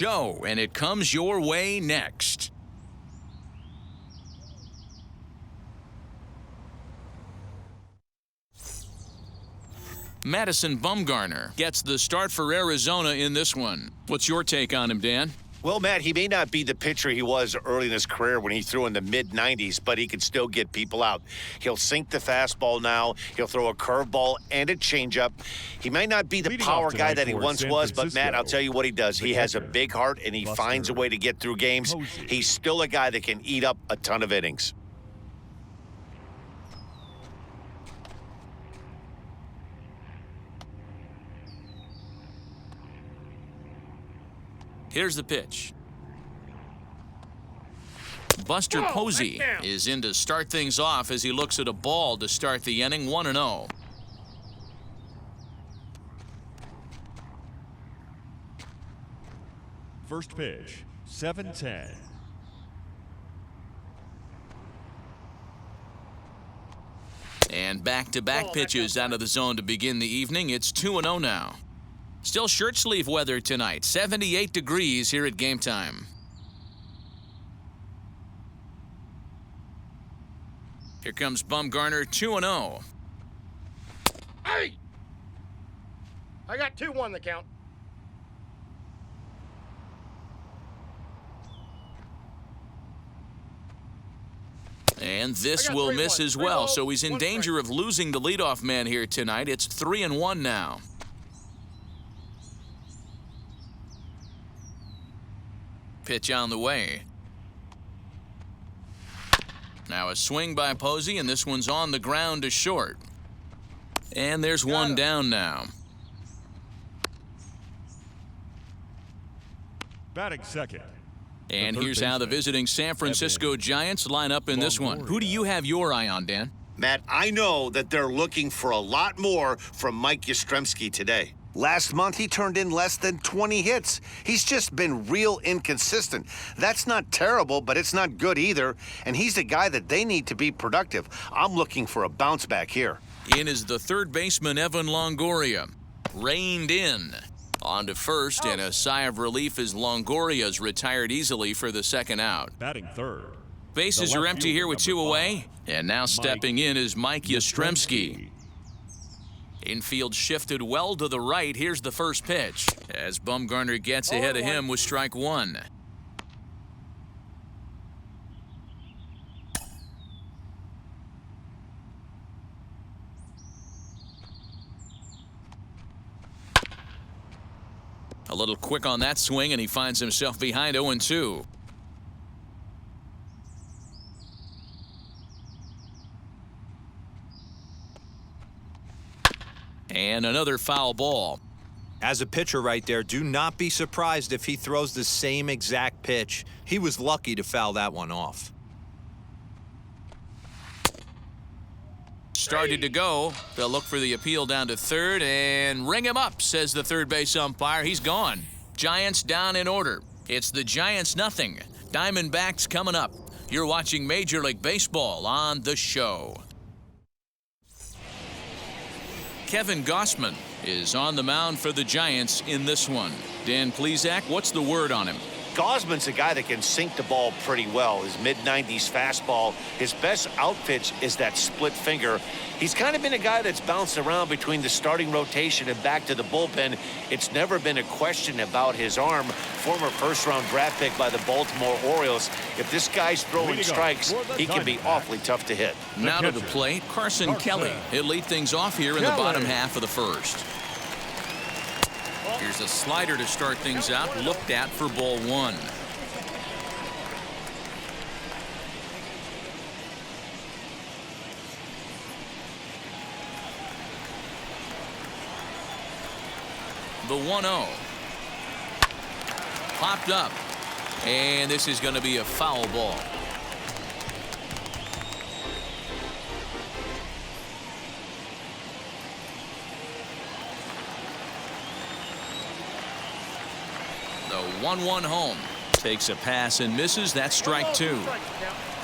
Show, and it comes your way next. Madison Bumgarner gets the start for Arizona in this one. What's your take on him, Dan? Well, Matt, he may not be the pitcher he was early in his career when he threw in the mid-90s, but he can still get people out. He'll sink the fastball now. He'll throw a curveball and a changeup. He might not be the power guy that he once was, but, Matt, I'll tell you what he does. He has a big heart, and he finds a way to get through games. He's still a guy that can eat up a ton of innings. Here's the pitch. Buster Posey is in to start things off as he looks at a ball to start the inning, 1-0. First pitch, 7-10. And back-to-back pitches out of the zone to begin the evening. It's 2-0 now. Still shirt sleeve weather tonight, 78 degrees here at game time. Here comes Bumgarner, 2-0. Hey! I got 2-1 the count. And this will miss as well, so he's in danger of losing the leadoff man here tonight. It's 3-1 now. Pitch on the way. Now a swing by Posey, and this one's on the ground to short. And there's one down now. Batting second. And here's how the visiting San Francisco Giants line up in this one. Who do you have your eye on, Dan? Matt, I know that they're looking for a lot more from Mike Yastrzemski today. Last month, he turned in less than 20 hits. He's just been real inconsistent. That's not terrible, but it's not good either. And he's the guy that they need to be productive. I'm looking for a bounce back here. In is the third baseman, Evan Longoria. Reined in. On to first, and a sigh of relief as Longoria's retired easily for the second out. Batting third. Bases are empty here with two away. And now stepping in is Mike Yastrzemski. Infield shifted well to the right. Here's the first pitch as Bumgarner gets ahead of him with strike one. A little quick on that swing, and he finds himself behind 0-2. And another foul ball. As a pitcher right there, do not be surprised if he throws the same exact pitch. He was lucky to foul that one off. Started to go. They'll look for the appeal down to third and ring him up, says the third base umpire. He's gone. Giants down in order. It's the Giants nothing. Diamondbacks coming up. You're watching Major League Baseball on The Show. Kevin Gausman is on the mound for the Giants in this one. Dan Plesac, what's the word on him? Gausman's a guy that can sink the ball pretty well. His mid-90s fastball. His best out pitch is that split finger. He's kind of been a guy that's bounced around between the starting rotation and back to the bullpen. It's never been a question about his arm. Former first-round draft pick by the Baltimore Orioles. If this guy's throwing strikes, he can be awfully tough to hit. Now to the plate, Carson Kelly. He'll lead things off here in the bottom half of the first. Here's a slider to start things out, looked at for ball one. The 1-0. Popped up. And this is going to be a foul ball. The 1-1 home. Takes a pass and misses. That's strike two.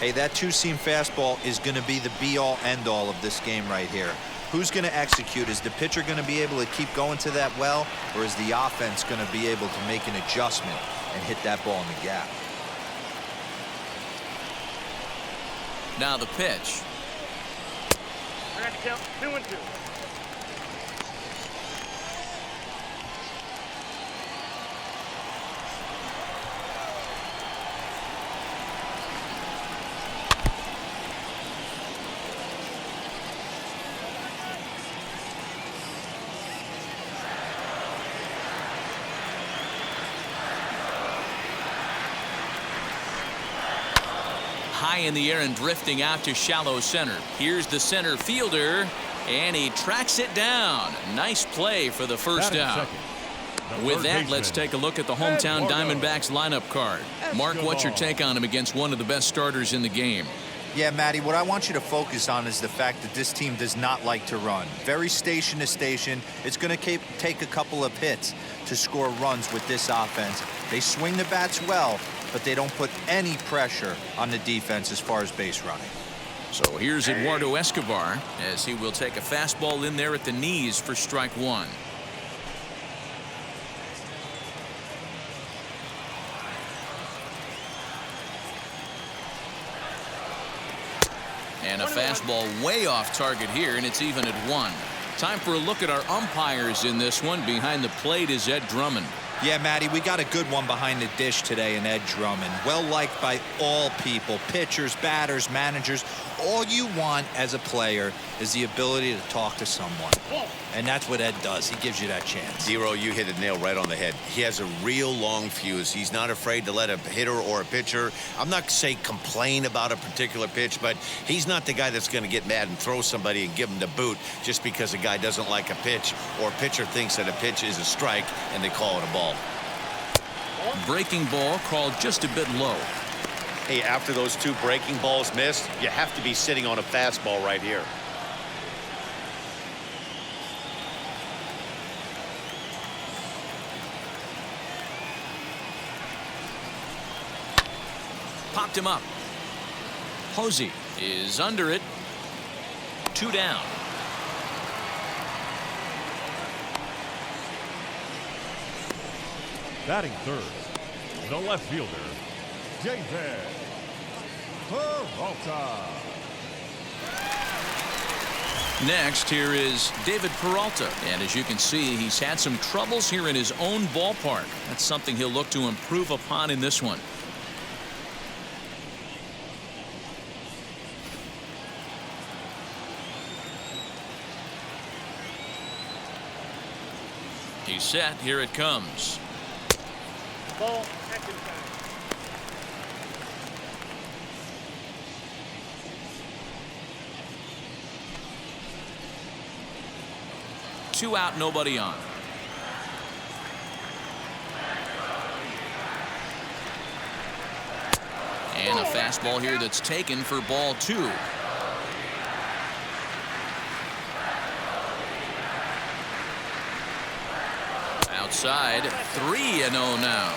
Hey, that two-seam fastball is going to be the be-all, end-all of this game right here. Who's going to execute? Is the pitcher going to be able to keep going to that well, or is the offense going to be able to make an adjustment and hit that ball in the gap. Now the pitch. I got to count 2-2. High in the air and drifting out to shallow center. Here's the center fielder, and he tracks it down. Nice play for the first out. With that, let's take a look at the hometown Diamondbacks lineup card. Mark, what's your take on him against one of the best starters in the game? Yeah, Matty, what I want you to focus on is the fact that this team does not like to run. Very station to station. It's going to take a couple of hits to score runs with this offense. They swing the bats well, but they don't put any pressure on the defense as far as base running. So here's Eduardo Escobar as he will take a fastball in there at the knees for strike one. And a fastball way off target here, and it's even at 1. Time for a look at our umpires in this one. Behind the plate is Ed Drummond. Yeah, Matty, we got a good one behind the dish today in Ed Drummond. Well liked by all people, pitchers, batters, managers. All you want as a player is the ability to talk to someone. And that's what Ed does. He gives you that chance. Zero, you hit a nail right on the head. He has a real long fuse. He's not afraid to let a hitter or a pitcher, I'm not say complain about a particular pitch, but he's not the guy that's going to get mad and throw somebody and give him the boot just because a guy doesn't like a pitch or a pitcher thinks that a pitch is a strike and they call it a ball. Breaking ball called just a bit low. Hey, after those 2 breaking balls missed, you have to be sitting on a fastball right here. Popped him up. Posey is under it. 2 down. Batting third, the left fielder, David Peralta. Next, here is David Peralta. And as you can see, he's had some troubles here in his own ballpark. That's something he'll look to improve upon in this one. He's set. Here it comes. Ball, action time. Two out, nobody on. And a fastball here that's taken for ball 2. Outside, 3-0 now.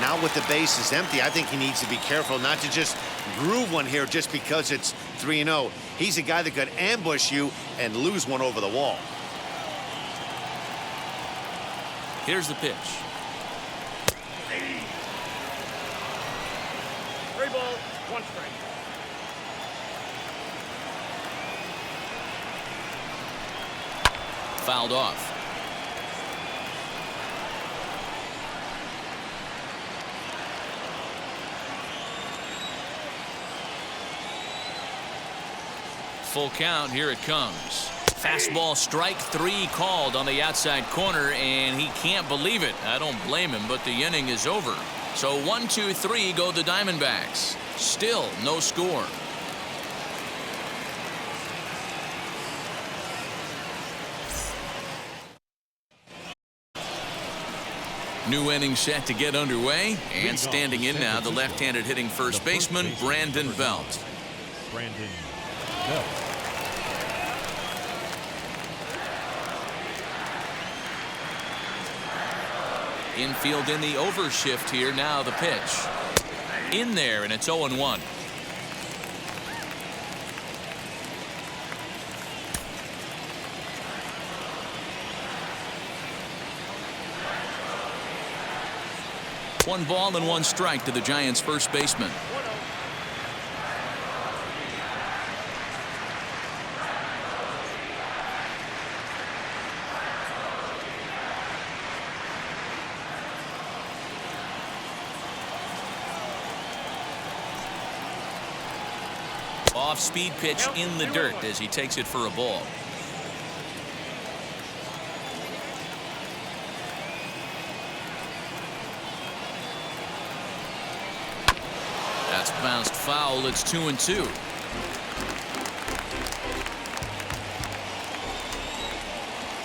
Now with the bases empty, I think he needs to be careful not to just groove one here just because it's 3-0. He's a guy that could ambush you and lose one over the wall. Here's the pitch. 3 balls, 1 strike. Fouled off. Full count. Here it comes. Fastball strike 3 called on the outside corner, and he can't believe it. I don't blame him, but the inning is over. So 1, 2, 3 go the Diamondbacks. Still no score. New inning set to get underway, and standing in now, the left-handed hitting first baseman, Brandon Belt. Brandon Belt. Infield in the overshift here. Now the pitch. In there, and it's 0-1. 1 ball and 1 strike to the Giants' first baseman. 1-0. Off-speed pitch in the dirt as he takes it for a ball. That's bounced foul. It's 2-2.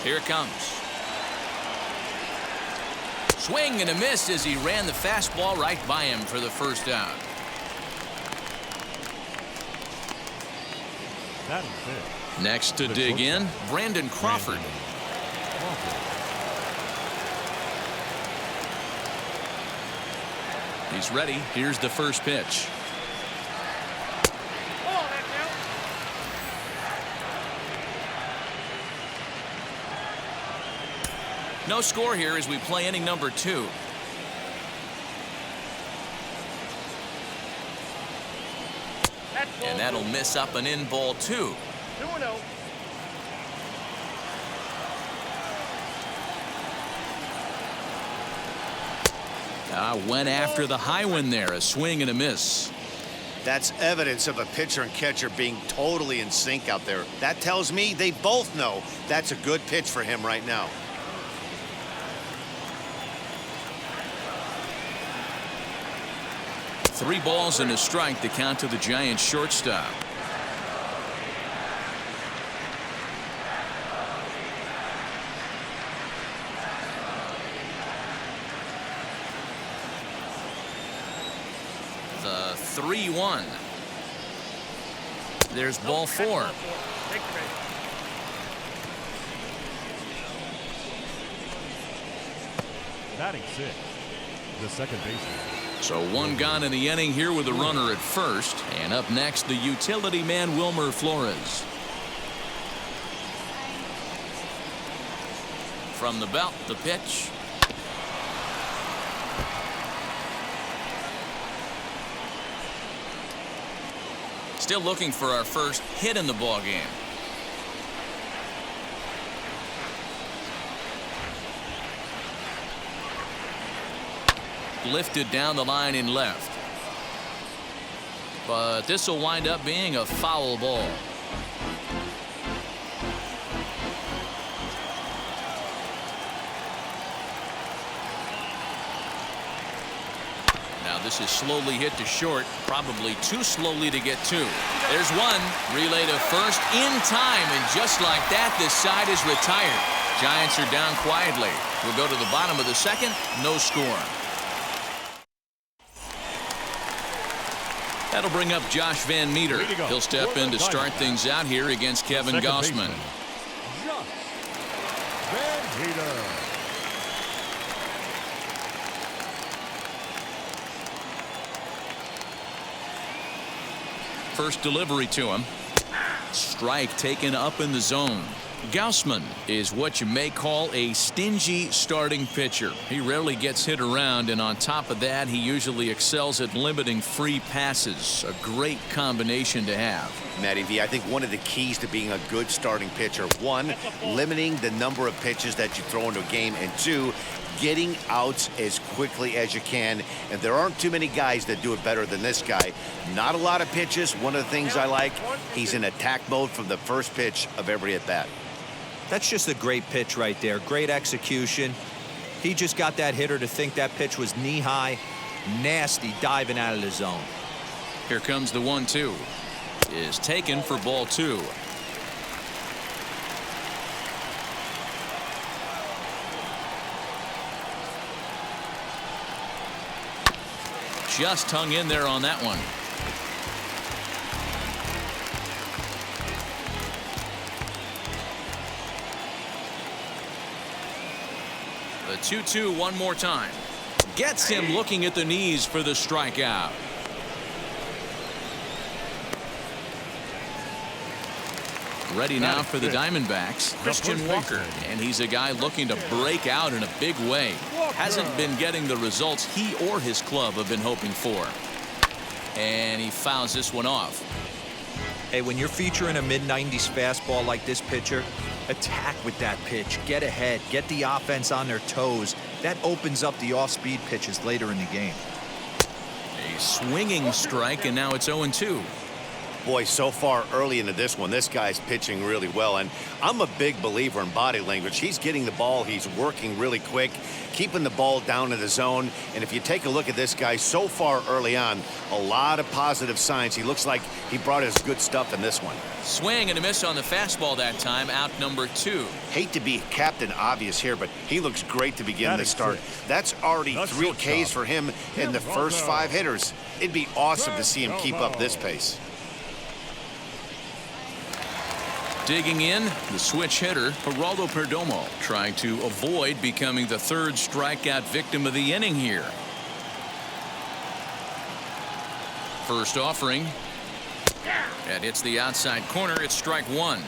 Here it comes. Swing and a miss as he ran the fastball right by him for the first out. That is it. Next to dig in, Brandon Crawford. He's ready. Here's the first pitch. Ball, that count. No score here as we play inning number 2. That's ball And that'll 2. miss up an in ball 2. 2-0. Went after the high one there. A swing and a miss. That's evidence of a pitcher and catcher being totally in sync out there. That tells me they both know that's a good pitch for him right now. Three balls and a strike to count to the Giants shortstop. The 3-1. There's ball 4. Take the base. Batting 6. The second baseman. So 1 gone in the inning here with a runner at first. And up next, the utility man, Wilmer Flores. From the belt, the pitch. Still looking for our first hit in the ball game. Lifted down the line in left. But this will wind up being a foul ball. Now this is slowly hit to short, probably too slowly to get to. There's one. Relay to first in time, and just like that, this side is retired. Giants are down quietly. We'll go to the bottom of the second. No score. That'll bring up Josh Van Meter. He'll step in to start things out here against Kevin Gossman. Josh Van Meter. First delivery to him. Strike taken up in the zone. Gossman is what you may call a stingy starting pitcher. He rarely gets hit around, and on top of that, he usually excels at limiting free passes. A great combination to have. Matty V, I think one of the keys to being a good starting pitcher, 1, limiting the number of pitches that you throw into a game, and 2, getting outs as quickly as you can. And there aren't too many guys that do it better than this guy. Not a lot of pitches. One of the things I like, he's in attack mode from the first pitch of every at-bat. That's just a great pitch right there. Great execution. He just got that hitter to think that pitch was knee-high. Nasty diving out of the zone. Here comes the 1-2. Is taken for ball 2. Just hung in there on that one. The 2-2 one more time. Gets him looking at the knees for the strikeout. Ready now for the Diamondbacks, Christian Walker. And he's a guy looking to break out in a big way. Hasn't been getting the results he or his club have been hoping for. And he fouls this one off. Hey, when you're featuring a mid-90s fastball like this pitcher, attack with that pitch. Get ahead. Get the offense on their toes. That opens up the off-speed pitches later in the game. A swinging strike, and now it's 0-2. Boy, so far early into this one, this guy's pitching really well. And I'm a big believer in body language. He's getting the ball. He's working really quick, keeping the ball down in the zone. And if you take a look at this guy so far early on, a lot of positive signs. He looks like he brought his good stuff in this one. Swing and a miss on the fastball that time, out number 2. Hate to be Captain Obvious here, but he looks great to begin the start. That's already 3 Ks for him in the first 5 hitters. It'd be awesome to see him keep up this pace. Digging in, the switch hitter, Geraldo Perdomo, trying to avoid becoming the 3rd strikeout victim of the inning here. First offering. And it's the outside corner. It's strike 1.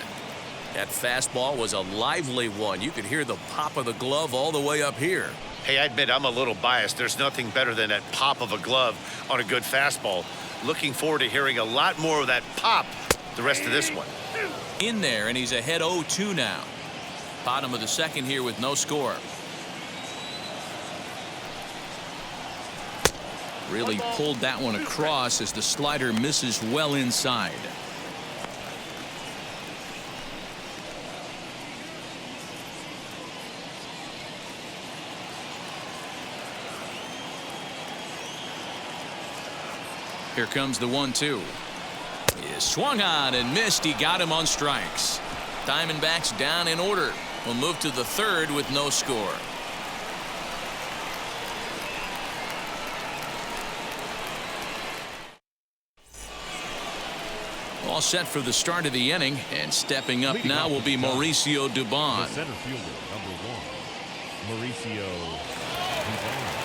That fastball was a lively one. You could hear the pop of the glove all the way up here. Hey, I admit I'm a little biased. There's nothing better than that pop of a glove on a good fastball. Looking forward to hearing a lot more of that pop the rest of this one. In there, and he's ahead 0-2 now. Bottom of the 2nd here with no score. Really pulled that one across as the slider misses well inside. Here comes the 1-2. He swung on and missed. He got him on strikes. Diamondbacks down in order. Will move to the 3rd with no score. All set for the start of the inning, and stepping up now will be Mauricio Dubon. The center fielder, number 1, Mauricio Dubon.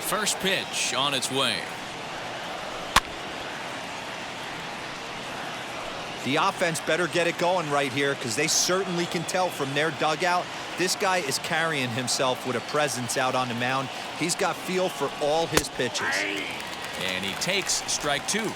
First pitch on its way. The offense better get it going right here, because they certainly can tell from their dugout this guy is carrying himself with a presence out on the mound. He's got feel for all his pitches. And he takes strike 2.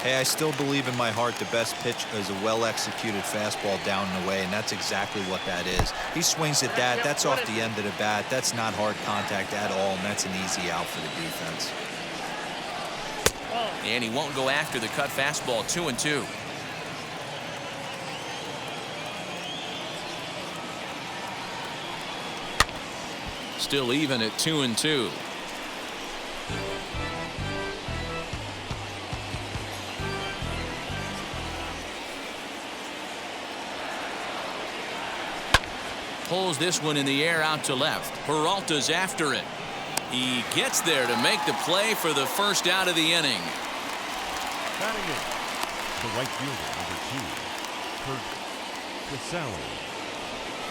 Hey, I still believe in my heart the best pitch is a well-executed fastball down and away, and that's exactly what that is. He swings at that. That's off the end of the bat. That's not hard contact at all, and that's an easy out for the defense. And he won't go after the cut fastball. 2-2. Still even at 2-2. Pulls this one in the air out to left. Peralta's after it. He gets there to make the play for the first out of the inning. Batting it, the right fielder, number 2, Kurt Casale.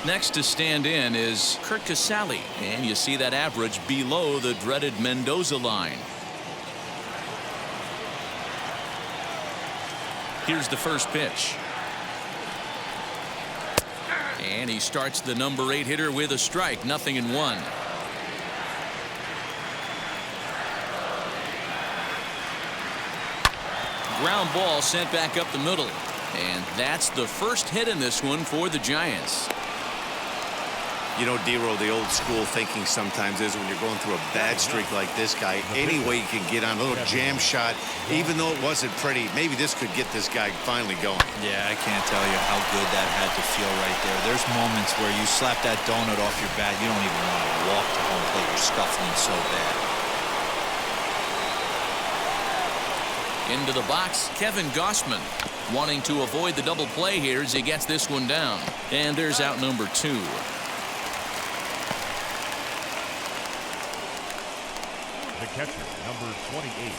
Next to stand in is Kurt Casale, and you see that average below the dreaded Mendoza line. Here's the first pitch. And he starts the number 8 hitter with a strike. 0-1. Ground ball sent back up the middle. And that's the first hit in this one for the Giants. You know, D-Row, the old school thinking sometimes is when you're going through a bad streak like this guy, any way you can get on a little jam shot, even though it wasn't pretty, maybe this could get this guy finally going. Yeah, I can't tell you how good that had to feel right there. There's moments where you slap that donut off your bat, you don't even want to walk to home plate. You're scuffling so bad. Into the box, Kevin Gossman, wanting to avoid the double play here as he gets this one down. And there's out number 2. The catcher, number 28,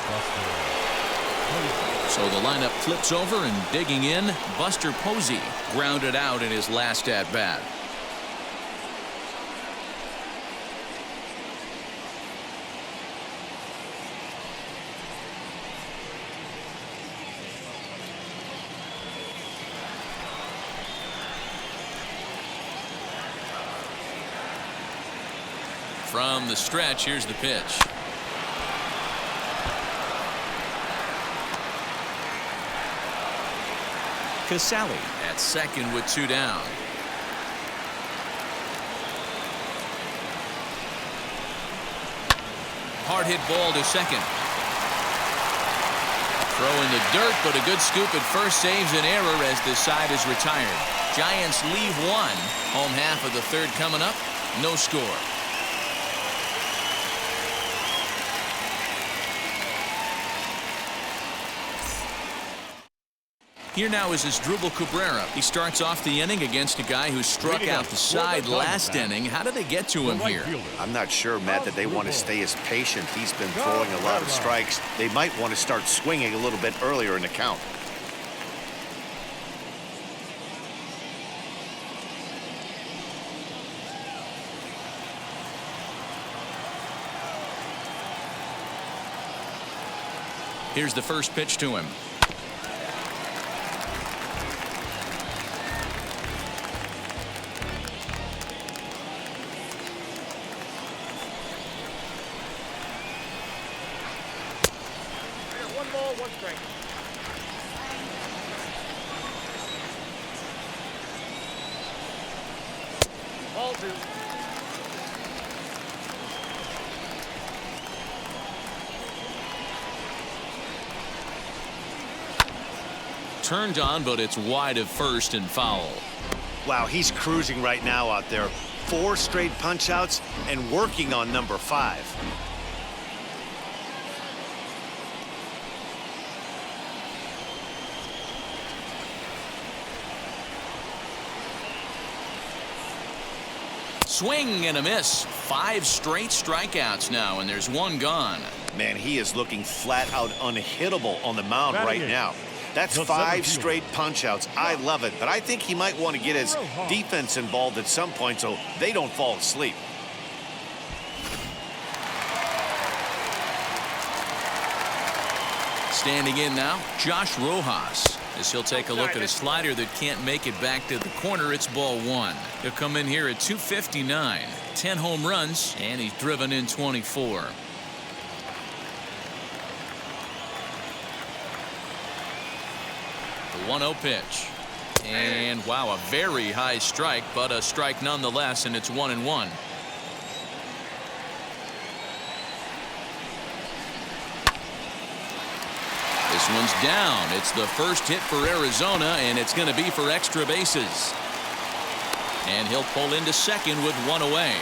Buster Posey. So the lineup flips over, and digging in, Buster Posey grounded out in his last at bat. From the stretch, here's the pitch. Casale at second with 2 down. Hard hit ball to second. Throw in the dirt, but a good scoop at first saves an error as this side is retired. Giants leave 1. Home half of the third coming up. No score. Here now is Asdrubal Cabrera. He starts off the inning against a guy who struck out the side last inning. How did they get to him here? I'm not sure, Matt, that they want to stay as patient. He's been throwing a lot of strikes. They might want to start swinging a little bit earlier in the count. Here's the first pitch to him. One ball, one strike. Ball 2. Turned on, but it's wide of first and foul. Wow, he's cruising right now out there. 4 straight punch-outs and working on number 5. Swing and a miss. 5 straight strikeouts now, and there's 1 gone. Man, he is looking flat out unhittable on the mound right now. That's 5 straight punch-outs. I love it, but I think he might want to get his defense involved at some point so they don't fall asleep. Standing in now, Josh Rojas, as he'll take a look at a slider that can't make it back to the corner. It's ball 1. He'll come in here at 259. 10 home runs, and he's driven in 24. The 1-0 pitch. And wow, a very high strike, but a strike nonetheless, and it's 1-1. This one's down. It's the first hit for Arizona, and it's going to be for extra bases. And he'll pull into second with 1 away.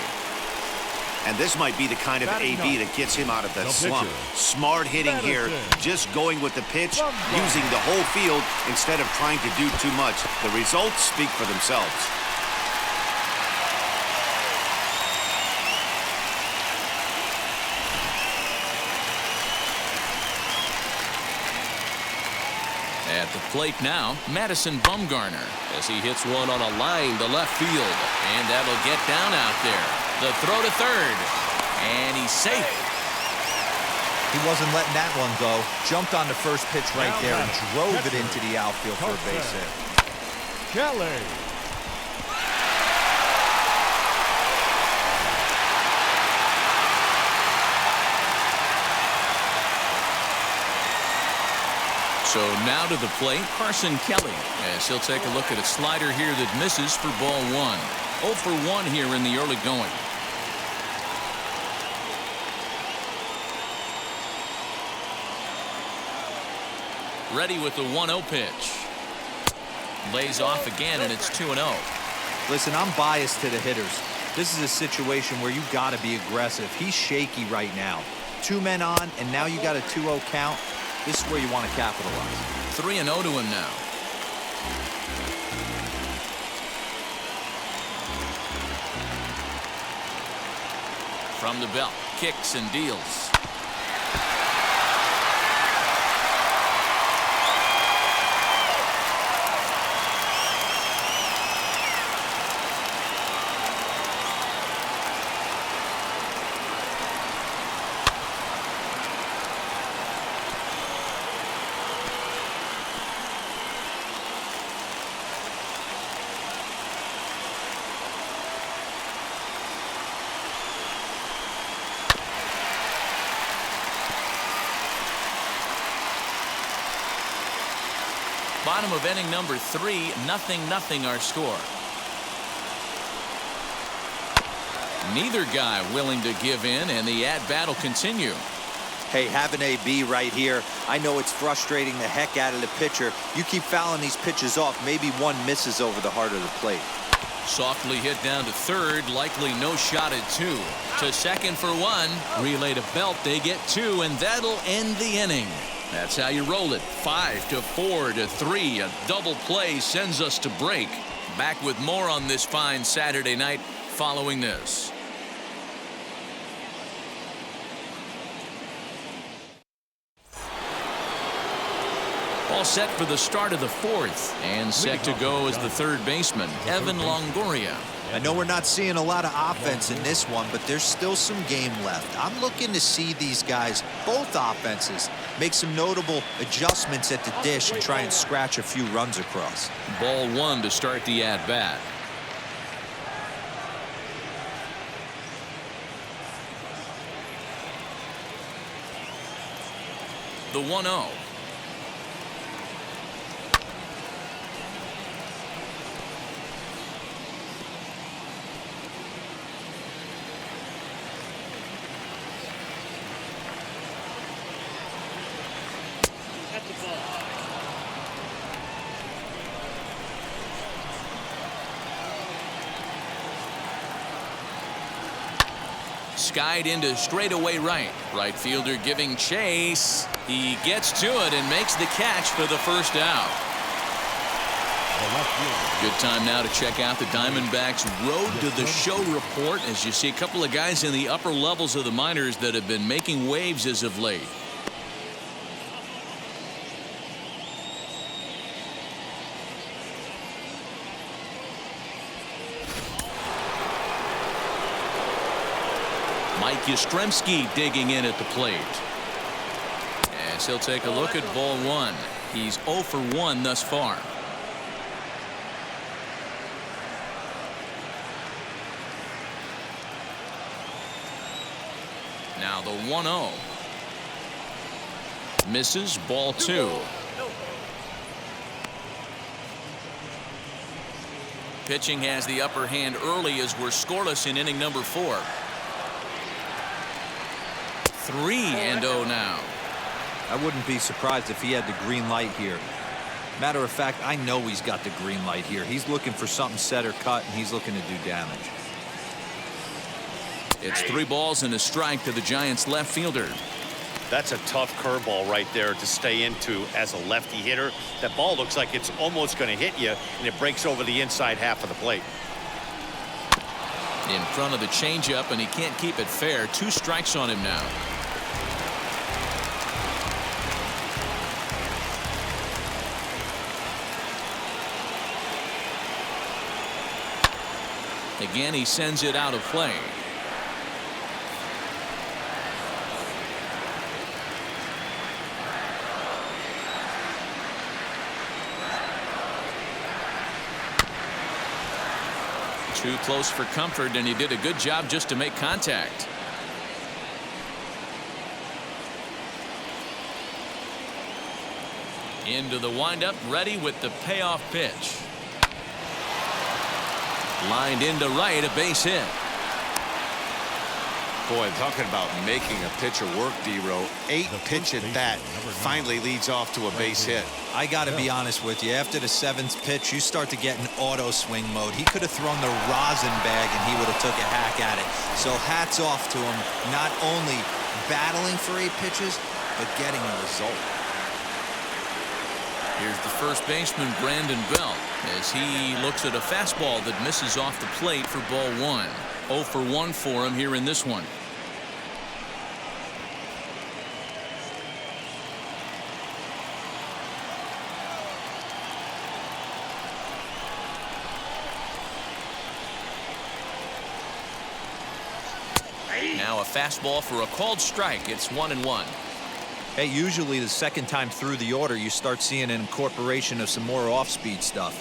And this might be the kind of AB that gets him out of that slump. Smart hitting here, just going with the pitch, using the whole field instead of trying to do too much. The results speak for themselves. At the plate now, Madison Bumgarner, as he hits one on a line to left field. And that'll get down out there. The throw to third. And he's safe. He wasn't letting that one go. Jumped on the first pitch right there and drove it into the outfield for a base hit. Kelly. So now to the plate, Carson Kelly, as he'll take a look at a slider here that misses for ball 1. 0 for 1 here in the early going. Ready with the 1-0 pitch. Lays off again, and it's 2-0. Listen, I'm biased to the hitters. This is a situation where you got to be aggressive. He's shaky right now. 2 men on, and now you got a 2-0 count. This is where you want to capitalize. 3-0 to him now. From the belt, kicks and deals. Bottom of inning number 3, 0-0 our score. Neither guy willing to give in, and the at-bat will continue. Hey, have an AB right here. I know it's frustrating the heck out of the pitcher. You keep fouling these pitches off, maybe one misses over the heart of the plate. Softly hit down to third, likely no shot at 2. To second for 1. Relay to Belt, they get 2, and that'll end the inning. That's how you roll it. 5-4 to 3. A double play sends us to break. Back with more on this fine Saturday night following this. All set for the start of the 4th, and set to go is the third baseman, Evan Longoria. I know we're not seeing a lot of offense in this one, but there's still some game left. I'm looking to see these guys, both offenses, make some notable adjustments at the dish and try and scratch a few runs across. Ball 1 to start the at-bat. The 1-0. That's the ball. Skied into straightaway right. Right fielder giving chase. He gets to it and makes the catch for the first out. Good time now to check out the Diamondbacks Road to the Show report, as you see a couple of guys in the upper levels of the minors that have been making waves as of late. Mike Yastrzemski digging in at the plate. As he'll take a look at ball 1. He's 0 for 1 thus far. Now the 1-0. Misses, ball 2. Pitching has the upper hand early as we're scoreless in inning number 4. 3-0 now. I wouldn't be surprised if he had the green light here. Matter of fact, I know he's got the green light here. He's looking for something set or cut, and he's looking to do damage. It's 3 balls and a strike to the Giants left fielder. That's a tough curveball right there to stay into as a lefty hitter. That ball looks like it's almost going to hit you, and it breaks over the inside half of the plate. In front of the changeup, and he can't keep it fair. 2 strikes on him now. Again, he sends it out of play. Too close for comfort, and he did a good job just to make contact. Into the windup, ready with the payoff pitch. Lined into right, a base hit. Boy, talking about making a pitcher work, D-Row. 8 pitch at bat finally leads off to a base hit. I got to be honest with you. After the 7th pitch, you start to get in auto swing mode. He could have thrown the rosin bag, and he would have took a hack at it. So hats off to him, not only battling for 8 pitches, but getting a result. Here's the first baseman, Brandon Belt, as he looks at a fastball that misses off the plate for ball 1. 0 for 1 for him here in this one. Now a fastball for a called strike. It's 1-1. Hey, usually the second time through the order, you start seeing an incorporation of some more off-speed stuff.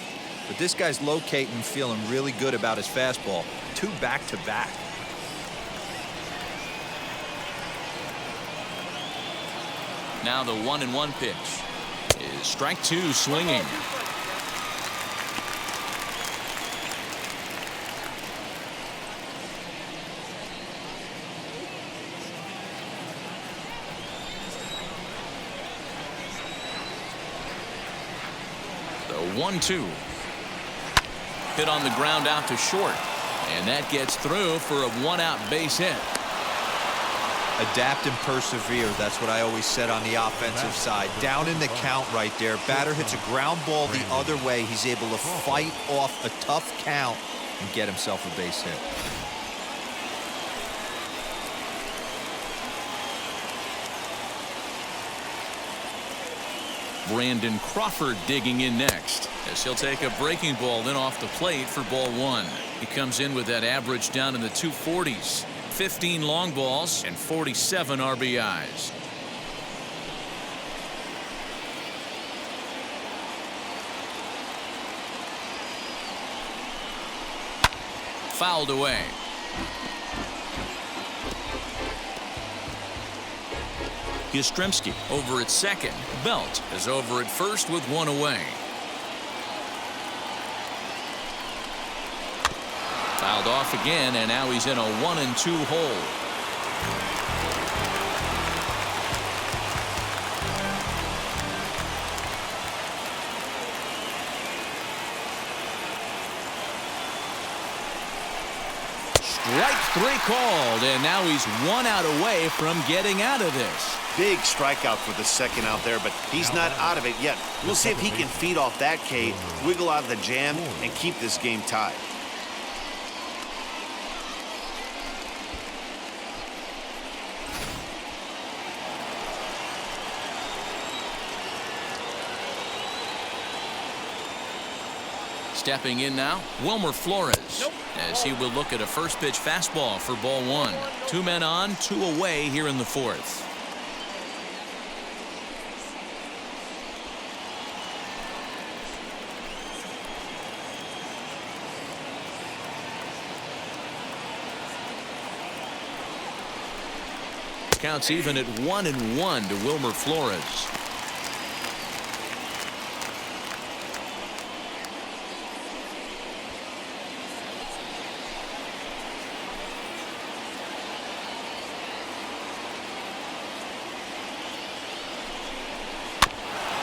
But this guy's locating and feeling really good about his fastball. 2 back-to-back. Now the 1-1 pitch is Strike two swinging. The 1-2. Hit on the ground out to short. And that gets through for a one-out base hit. Adapt and persevere. That's what I always said on the offensive side. Down in the count right there. Batter hits a ground ball the other way. He's able to fight off a tough count and get himself a base hit. Brandon Crawford digging in next as he'll take a breaking ball in off the plate for ball one. He comes in with that average down in the 240s. 15 long balls and 47 RBIs. Fouled away. Yastrzemski over at second. Belt is over at first with one away. Fouled off again, and now he's in a 1-2 hole. Strike three called, and now he's 1 out away from getting out of this. Big strikeout for the second out there, but he's not out of it yet. We'll see if he can feed off that K, wiggle out of the jam, and keep this game tied. Stepping in now, Wilmer Flores, as he will look at a first pitch fastball for ball one. 2 men on, 2 away here in the fourth. Counts even at 1-1 to Wilmer Flores.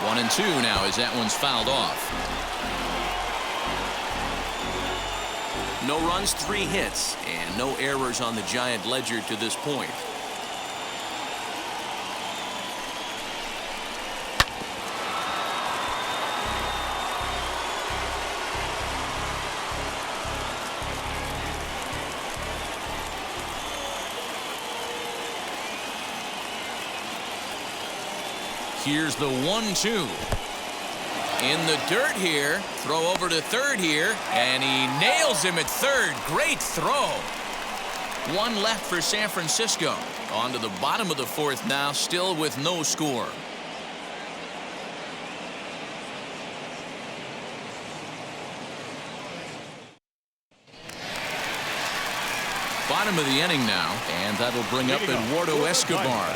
One and two now as that one's fouled off. No runs, 3 hits, and no errors on the Giant ledger to this point. Here's the 1-2. In the dirt here. Throw over to third here. And he nails him at third. Great throw. 1 left for San Francisco. On to the bottom of the fourth now, still with no score. Bottom of the inning now. And that'll bring up Eduardo Escobar.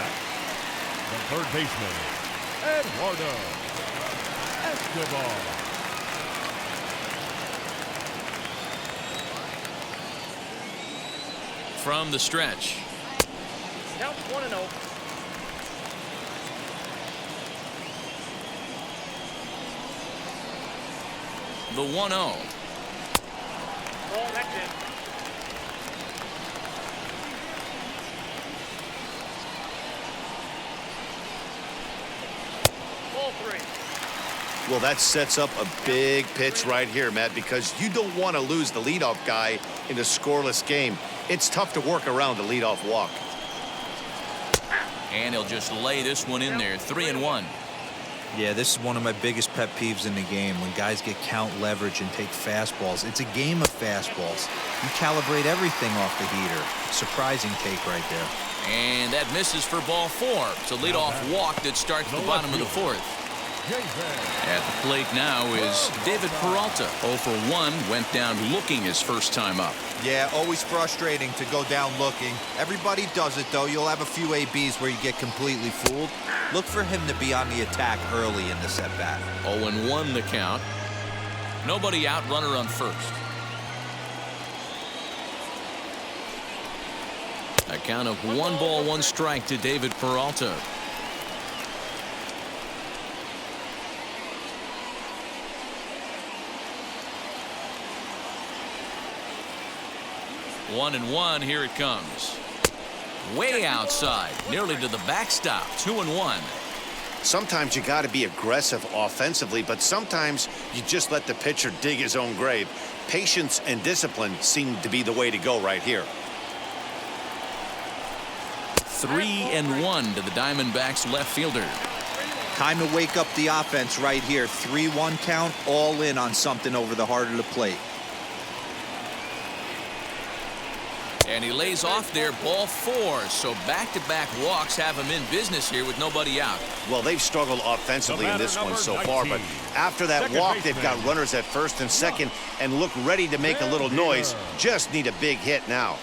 The third baseman, Eduardo Escobar. From the stretch. Count 1-0. The 1-0. Ball back in. Ball 3. Well, that sets up a big pitch right here, Matt, because you don't want to lose the leadoff guy in a scoreless game. It's tough to work around the leadoff walk. And he'll just lay this one in there. 3-1. Yeah, this is one of my biggest pet peeves in the game, when guys get count leverage and take fastballs. It's a game of fastballs. You calibrate everything off the heater. Surprising take right there. And that misses for ball 4. It's a leadoff walk that starts the bottom of the fourth. At the plate now is David Peralta. 0 for 1, went down looking his first time up. Yeah, always frustrating to go down looking. Everybody does it, though. You'll have a few ABs where you get completely fooled. Look for him to be on the attack early in this at-bat. 0-1 the count. Nobody out, runner on first. A count of 1 ball, 1 strike to David Peralta. One and one, here it comes. Way outside, nearly to the backstop. 2-1. Sometimes you got to be aggressive offensively, but sometimes you just let the pitcher dig his own grave. Patience and discipline seem to be the way to go right here. 3-1 to the Diamondbacks left fielder. Time to wake up the offense right here. 3-1 count, all in on something over the heart of the plate. And he lays off there, ball 4. So back-to-back walks have him in business here with nobody out. Well, they've struggled offensively in this one so far, but after that walk, they've got runners at first and second and look ready to make a little noise. Just need a big hit now.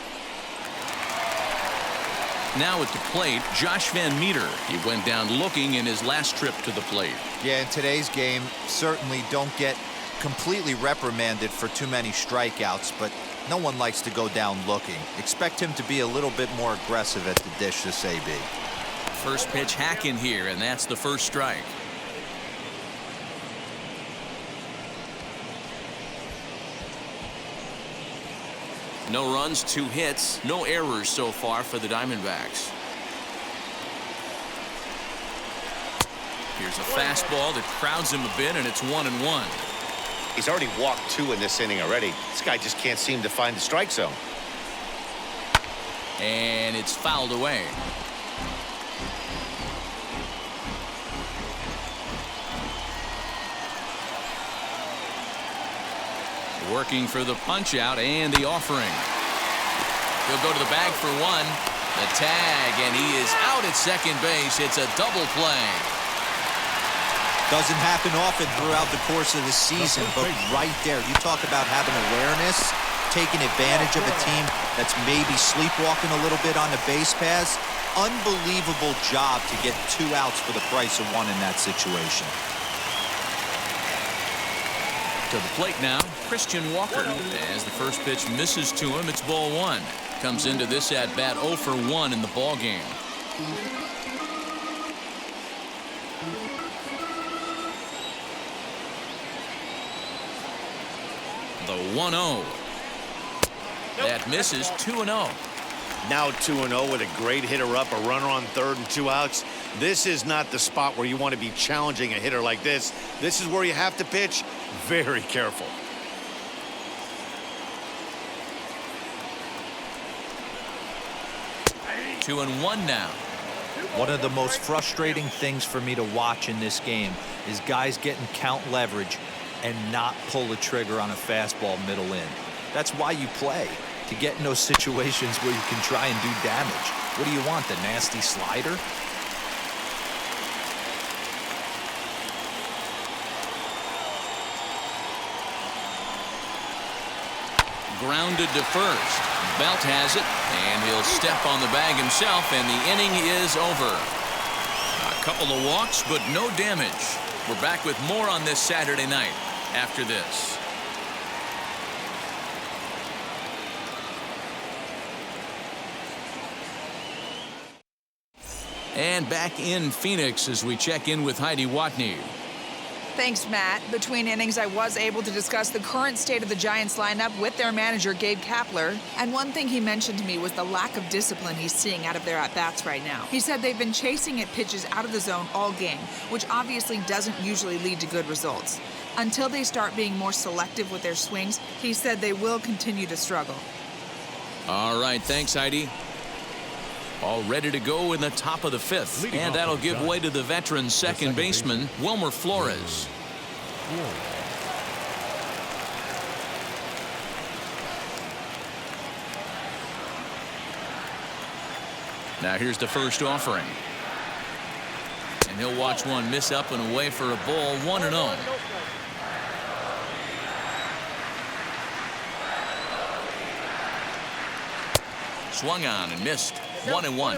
Now at the plate, Josh Van Meter. He went down looking in his last trip to the plate. Yeah, in today's game, certainly don't get completely reprimanded for too many strikeouts, but no one likes to go down looking. Expect him to be a little bit more aggressive at the dish this AB. First pitch hack in here, and that's the first strike. No runs, 2 hits, no errors so far for the Diamondbacks. Here's a fastball that crowds him a bit, and it's 1-1. He's already walked 2 in this inning already. This guy just can't seem to find the strike zone. And it's fouled away. Working for the punch out and the offering. He'll go to the bag for 1. The tag, and he is out at second base. It's a double play. Doesn't happen often throughout the course of the season, but right there, you talk about having awareness, taking advantage of a team that's maybe sleepwalking a little bit on the base paths. Unbelievable job to get 2 outs for the price of 1 in that situation. To the plate now, Christian Walker. As the first pitch misses to him, it's ball 1. Comes into this at bat 0 for 1 in the ball game. The 1-0. That misses. 2-0. Now 2-0 with a great hitter up, a runner on third and 2 outs. This is not the spot where you want to be challenging a hitter like this. This is where you have to pitch very careful. Two and one now. One of the most frustrating things for me to watch in this game is guys getting count leverage and not pull the trigger on a fastball middle in. That's why you play, to get in those situations where you can try and do damage. What do you want, the nasty slider? Grounded to first. Belt has it, and he'll step on the bag himself, and the inning is over. A couple of walks, but no damage. We're back with more on this Saturday night after this. And back in Phoenix as we check in with Heidi Watney. Thanks, Matt. Between innings, I was able to discuss the current state of the Giants lineup with their manager, Gabe Kapler. And one thing he mentioned to me was the lack of discipline he's seeing out of their at-bats right now. He said they've been chasing at pitches out of the zone all game, which obviously doesn't usually lead to good results. Until they start being more selective with their swings, he said they will continue to struggle. All right, thanks, Heidi. All ready to go in the top of the 5th. And that'll give way to the veteran second baseman, Wilmer Flores. Now here's the first offering. And he'll watch one miss up and away for a ball. 1-0. Swung on and missed. 1-1.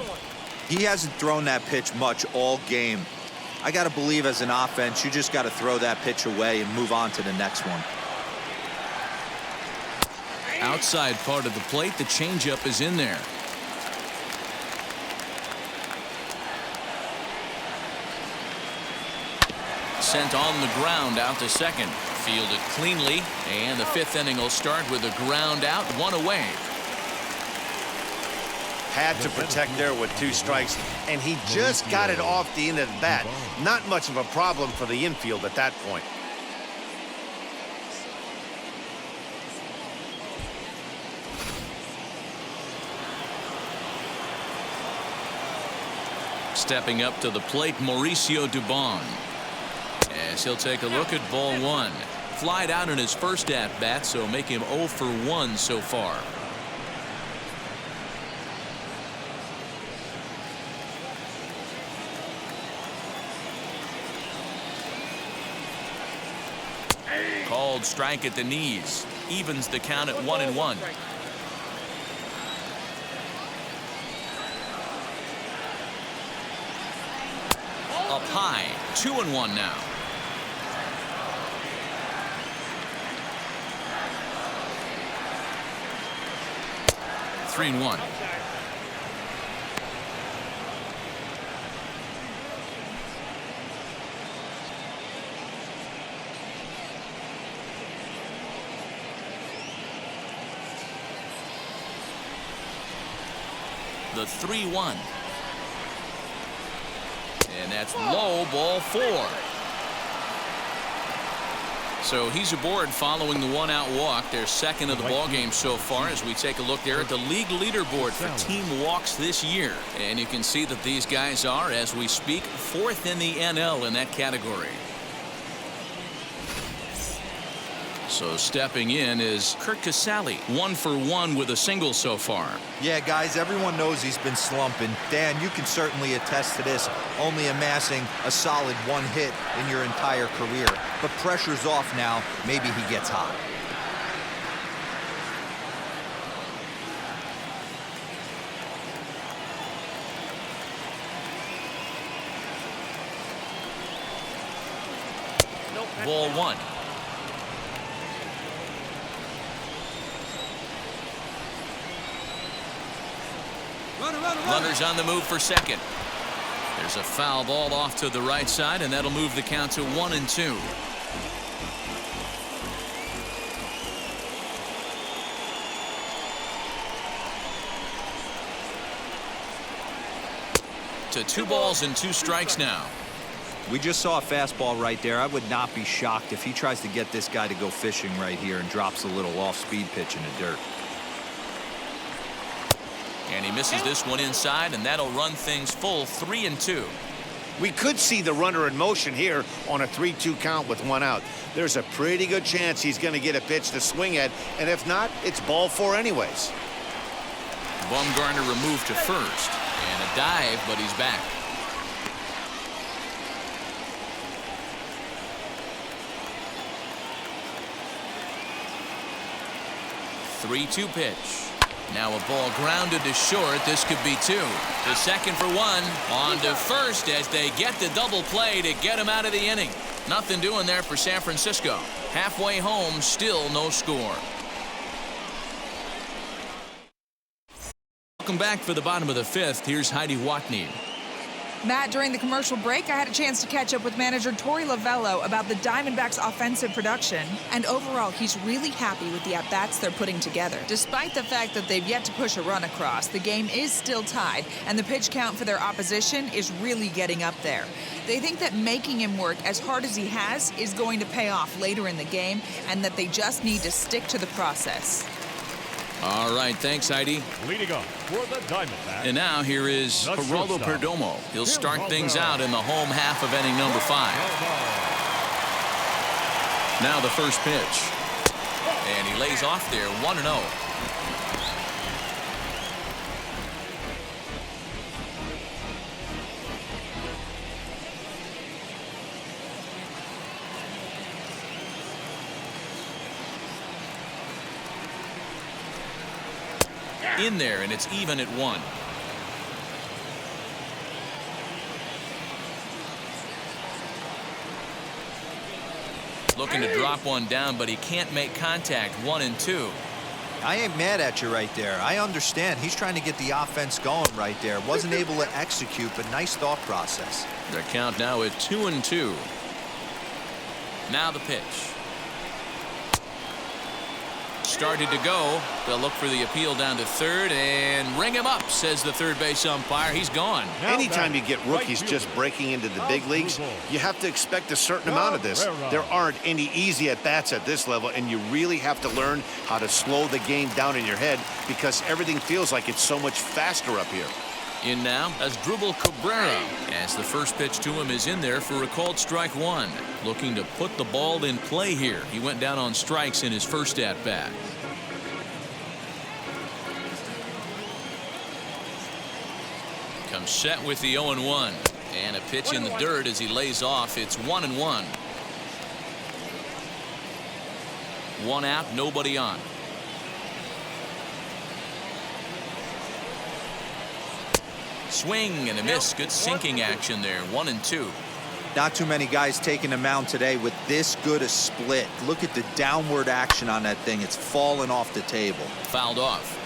He hasn't thrown that pitch much all game. I got to believe as an offense, you just got to throw that pitch away and move on to the next one. Outside part of the plate, the changeup is in there. Sent on the ground out to second. Fielded cleanly, and the fifth inning will start with a ground out, one away. Had to protect there with 2 strikes, and he just got it off the end of the bat. Not much of a problem for the infield at that point. Stepping up to the plate, Mauricio Dubon. As he'll take a look at ball 1. Flied out in his first at-bat, so make him 0 for 1 so far. Called strike at the knees. Evens the count at 1-1. Up high, 2-1 now. Three and 1. The 3-1. And that's low, ball 4. So he's aboard following the 1-out walk. Their second of the ball game so far as we take a look there at the league leaderboard for team walks this year. And you can see that these guys are, as we speak, 4th in the NL in that category. So stepping in is Kurt Casale, 1 for 1 with a single so far. Yeah, guys, everyone knows he's been slumping. Dan, you can certainly attest to this, only amassing a solid 1 hit in your entire career. But pressure's off now. Maybe he gets hot. Ball 1. Runners on the move for second. There's a foul ball off to the right side, and that'll move the count to 1-2. To 2 balls and 2 strikes now. We just saw a fastball right there. I would not be shocked if he tries to get this guy to go fishing right here and drops a little off-speed pitch in the dirt. And he misses this one inside, and that'll run things full 3-2. We could see the runner in motion here on a 3-2 count with 1 out. There's a pretty good chance he's going to get a pitch to swing at, and if not, it's ball 4 anyways. Bumgarner removed to first, and a dive, but he's back. Three-two pitch. Now a ball grounded to short. This could be 2. To second for 1. On to first as they get the double play to get him out of the inning. Nothing doing there for San Francisco. Halfway home, still no score. Welcome back for the bottom of the 5th. Here's Heidi Watney. Matt, during the commercial break, I had a chance to catch up with manager Torey Lovello about the Diamondbacks' offensive production. And overall, he's really happy with the at-bats they're putting together. Despite the fact that they've yet to push a run across, the game is still tied, and the pitch count for their opposition is really getting up there. They think that making him work as hard as he has is going to pay off later in the game, and that they just need to stick to the process. All right, thanks, Heidi. Leading off for the Diamondbacks. And now here is Geraldo Perdomo. He'll start things out in the home half of inning number 5. Now the first pitch. And he lays off there, 1-0. In there, and it's even at 1. Looking to drop one down, but he can't make contact. 1-2. I ain't mad at you right there. I understand. He's trying to get the offense going right there. Wasn't able to execute, but nice thought process. Their count now at 2-2. Now the pitch. Started to go. They'll look for the appeal down to third and ring him up, says the third base umpire. He's gone. Anytime you get rookies just breaking into the big leagues, you have to expect a certain amount of this. There aren't any easy at-bats at this level, and you really have to learn how to slow the game down in your head because everything feels like it's so much faster up here. In now as Drupal Cabrera, as the first pitch to him is in there for a called strike 1. Looking to put the ball in play here. He went down on strikes in his first at-bat. Comes set with the 0-1. And a pitch in the dirt as he lays off. It's 1-1. 1 out, nobody on. Swing and a miss. Good sinking action there. 1-2. Not too many guys taking the mound today with this good a split. Look at the downward action on that thing. It's falling off the table. Fouled off.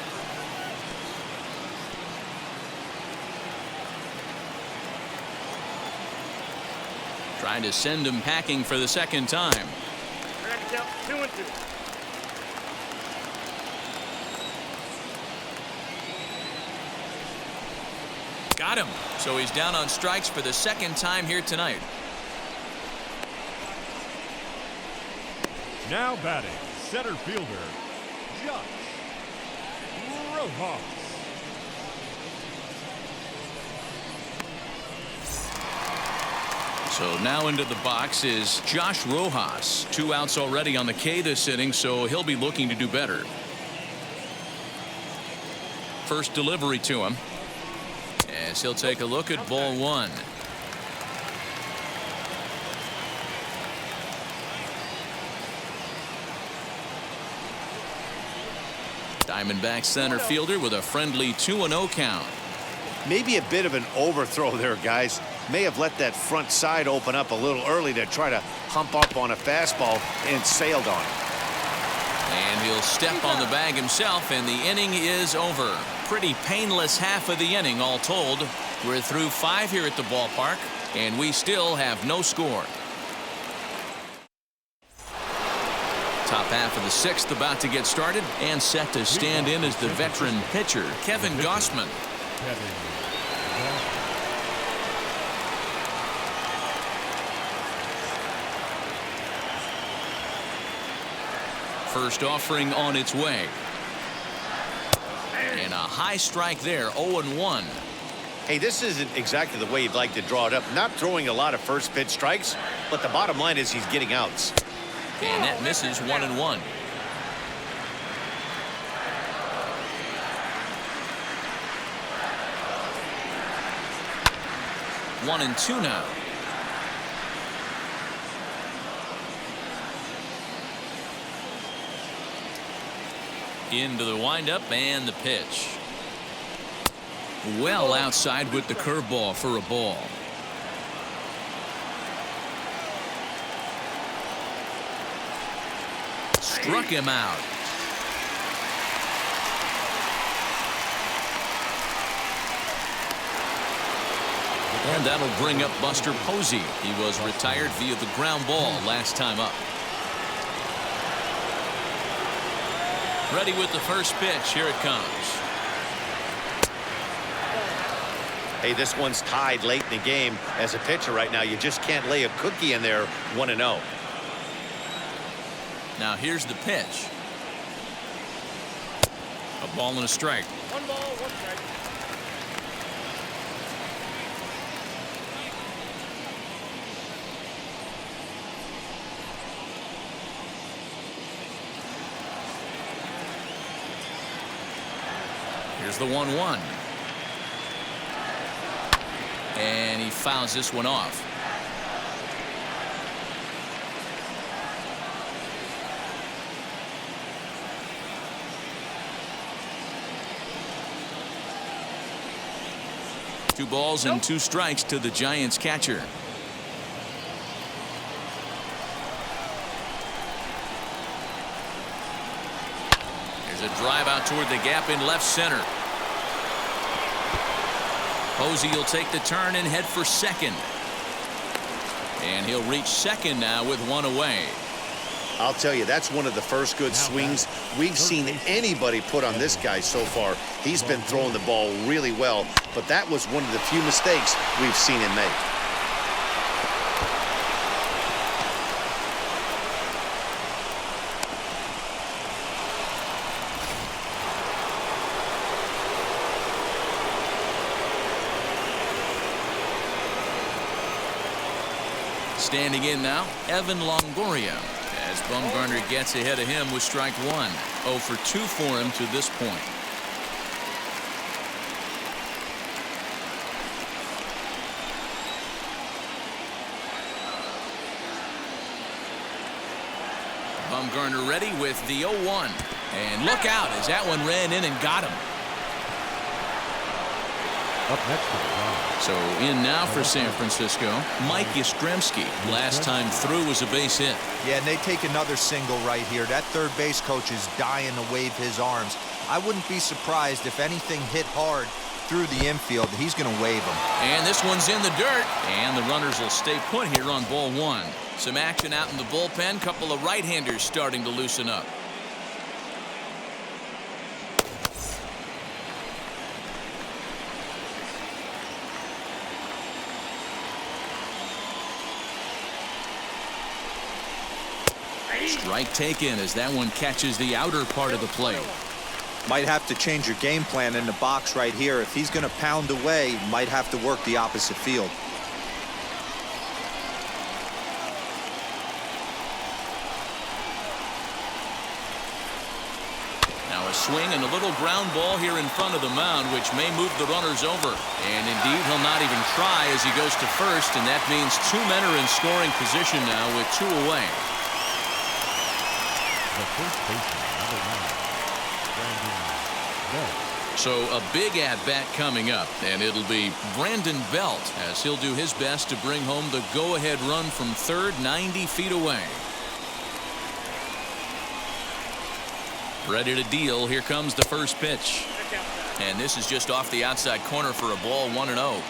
Trying to send him packing for the second time. 2-2. Got him. So he's down on strikes for the second time here tonight. Now batting, center fielder, Josh Rojas. So now into the box is Josh Rojas. 2 outs already on the K this inning, so he'll be looking to do better. First delivery to him. As he'll take a look at ball 1. Diamondbacks center fielder with a friendly 2-0 count. Maybe a bit of an overthrow there, guys. May have let that front side open up a little early to try to hump up on a fastball and sailed on it. And he'll step on the bag himself, and the inning is over. Pretty painless half of the inning, all told. We're through 5 here at the ballpark, and we still have no score. Top half of the 6th about to get started, and set to stand in as the veteran pitcher, Kevin Gausman. First offering on its way. And a high strike there, 0-1. Hey, this isn't exactly the way you'd like to draw it up. Not throwing a lot of first pitch strikes, but the bottom line is he's getting outs. And that misses 1-1. One and two now. Into the windup and the pitch. Well outside with the curveball for a ball. Struck him out. And that'll bring up Buster Posey. He was retired via the ground ball last time up. Ready with the first pitch. Here it comes. Hey, this one's tied late in the game. As a pitcher right now, you just can't lay a cookie in there 1-0. Now here's the pitch. A ball and a strike. 1 ball, 1 strike. Here's the 1-1. And he fouls this one off. 2 balls and 2 strikes to the Giants catcher. There's a drive out toward the gap in left center. Posey will take the turn and head for second. And he'll reach second now with 1 away. I'll tell you, that's one of the first good swings we've seen anybody put on this guy so far. He's been throwing the ball really well, but that was one of the few mistakes we've seen him make. Standing in now, Evan Longoria, as Bumgarner gets ahead of him with strike 1. 0 for 2 for him to this point. Bumgarner ready with the 0-1. And look out as that one ran in and got him. Up next to the Giants. So in now for San Francisco, Mike Yastrzemski. Last time through was a base hit. Yeah, and they take another single right here. That third base coach is dying to wave his arms. I wouldn't be surprised if anything hit hard through the infield. He's going to wave them. And this one's in the dirt. And the runners will stay put here on ball 1. Some action out in the bullpen. Couple of right-handers starting to loosen up. Strike taken as that one catches the outer part of the plate. Might have to change your game plan in the box right here. If he's going to pound away, might have to work the opposite field. Now a swing and a little ground ball here in front of the mound, which may move the runners over. And indeed, he'll not even try as he goes to first, and that means 2 men are in scoring position now with 2 away. The first baseman, number 9, Brandon Belt. So a big at-bat coming up, and it'll be Brandon Belt as he'll do his best to bring home the go-ahead run from third 90 feet away. Ready to deal. Here comes the first pitch. And this is just off the outside corner for a ball, 1-0.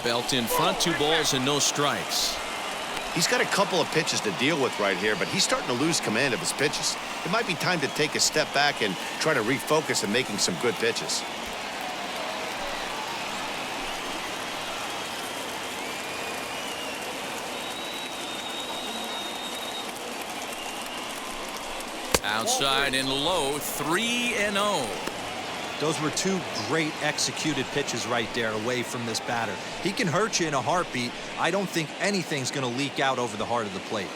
Belt in front, 2 balls and no strikes. He's got a couple of pitches to deal with right here, but he's starting to lose command of his pitches. It might be time to take a step back and try to refocus on making some good pitches. Outside and low, 3-0. Those were 2 great executed pitches right there away from this batter. He can hurt you in a heartbeat. I don't think anything's going to leak out over the heart of the plate.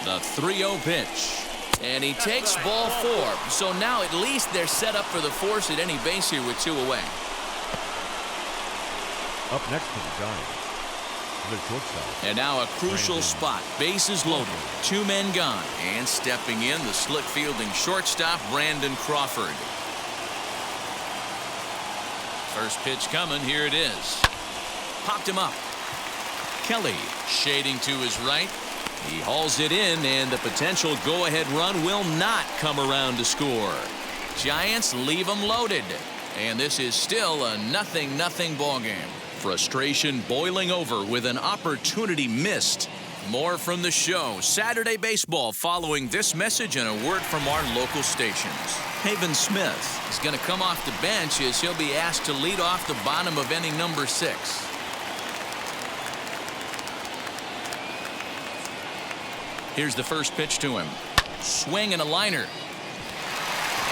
The 3-0 pitch. And he takes ball 4. So now at least they're set up for the force at any base here with 2 away. Up next to the Giants, the shortstop. And now a crucial spot. Bases loaded. 2 men gone. And stepping in, the slick fielding shortstop, Brandon Crawford. First pitch coming. Here it is. Popped him up. Kelly shading to his right. He hauls it in, and the potential go-ahead run will not come around to score. Giants leave them loaded. And this is still a 0-0 ball game. Frustration boiling over with an opportunity missed. More from the show. Saturday Baseball following this message and a word from our local stations. Haven Smith is going to come off the bench as he'll be asked to lead off the bottom of inning number 6. Here's the first pitch to him. Swing and a liner.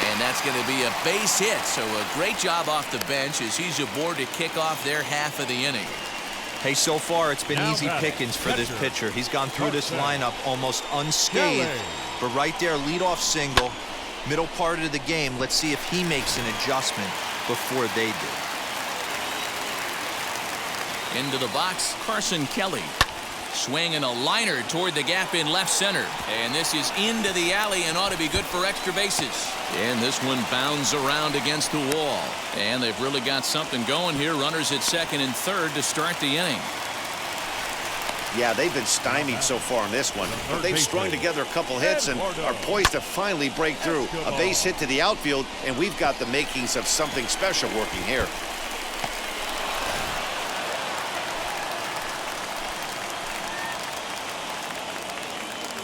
And that's going to be a base hit. So a great job off the bench as he's aboard to kick off their half of the inning. Hey, so far it's been easy pickings for this pitcher. He's gone through this lineup almost unscathed. But right there, leadoff single. Middle part of the game, let's see if he makes an adjustment before they do. Into the box, Carson Kelly. Swinging a liner toward the gap in left center. And this is into the alley and ought to be good for extra bases. And this one bounds around against the wall. And they've really got something going here. Runners at second and third to start the inning. Yeah, they've been stymied so far in this one. But they've strung together a couple hits and are poised to finally break through. A base hit to the outfield, and we've got the makings of something special working here.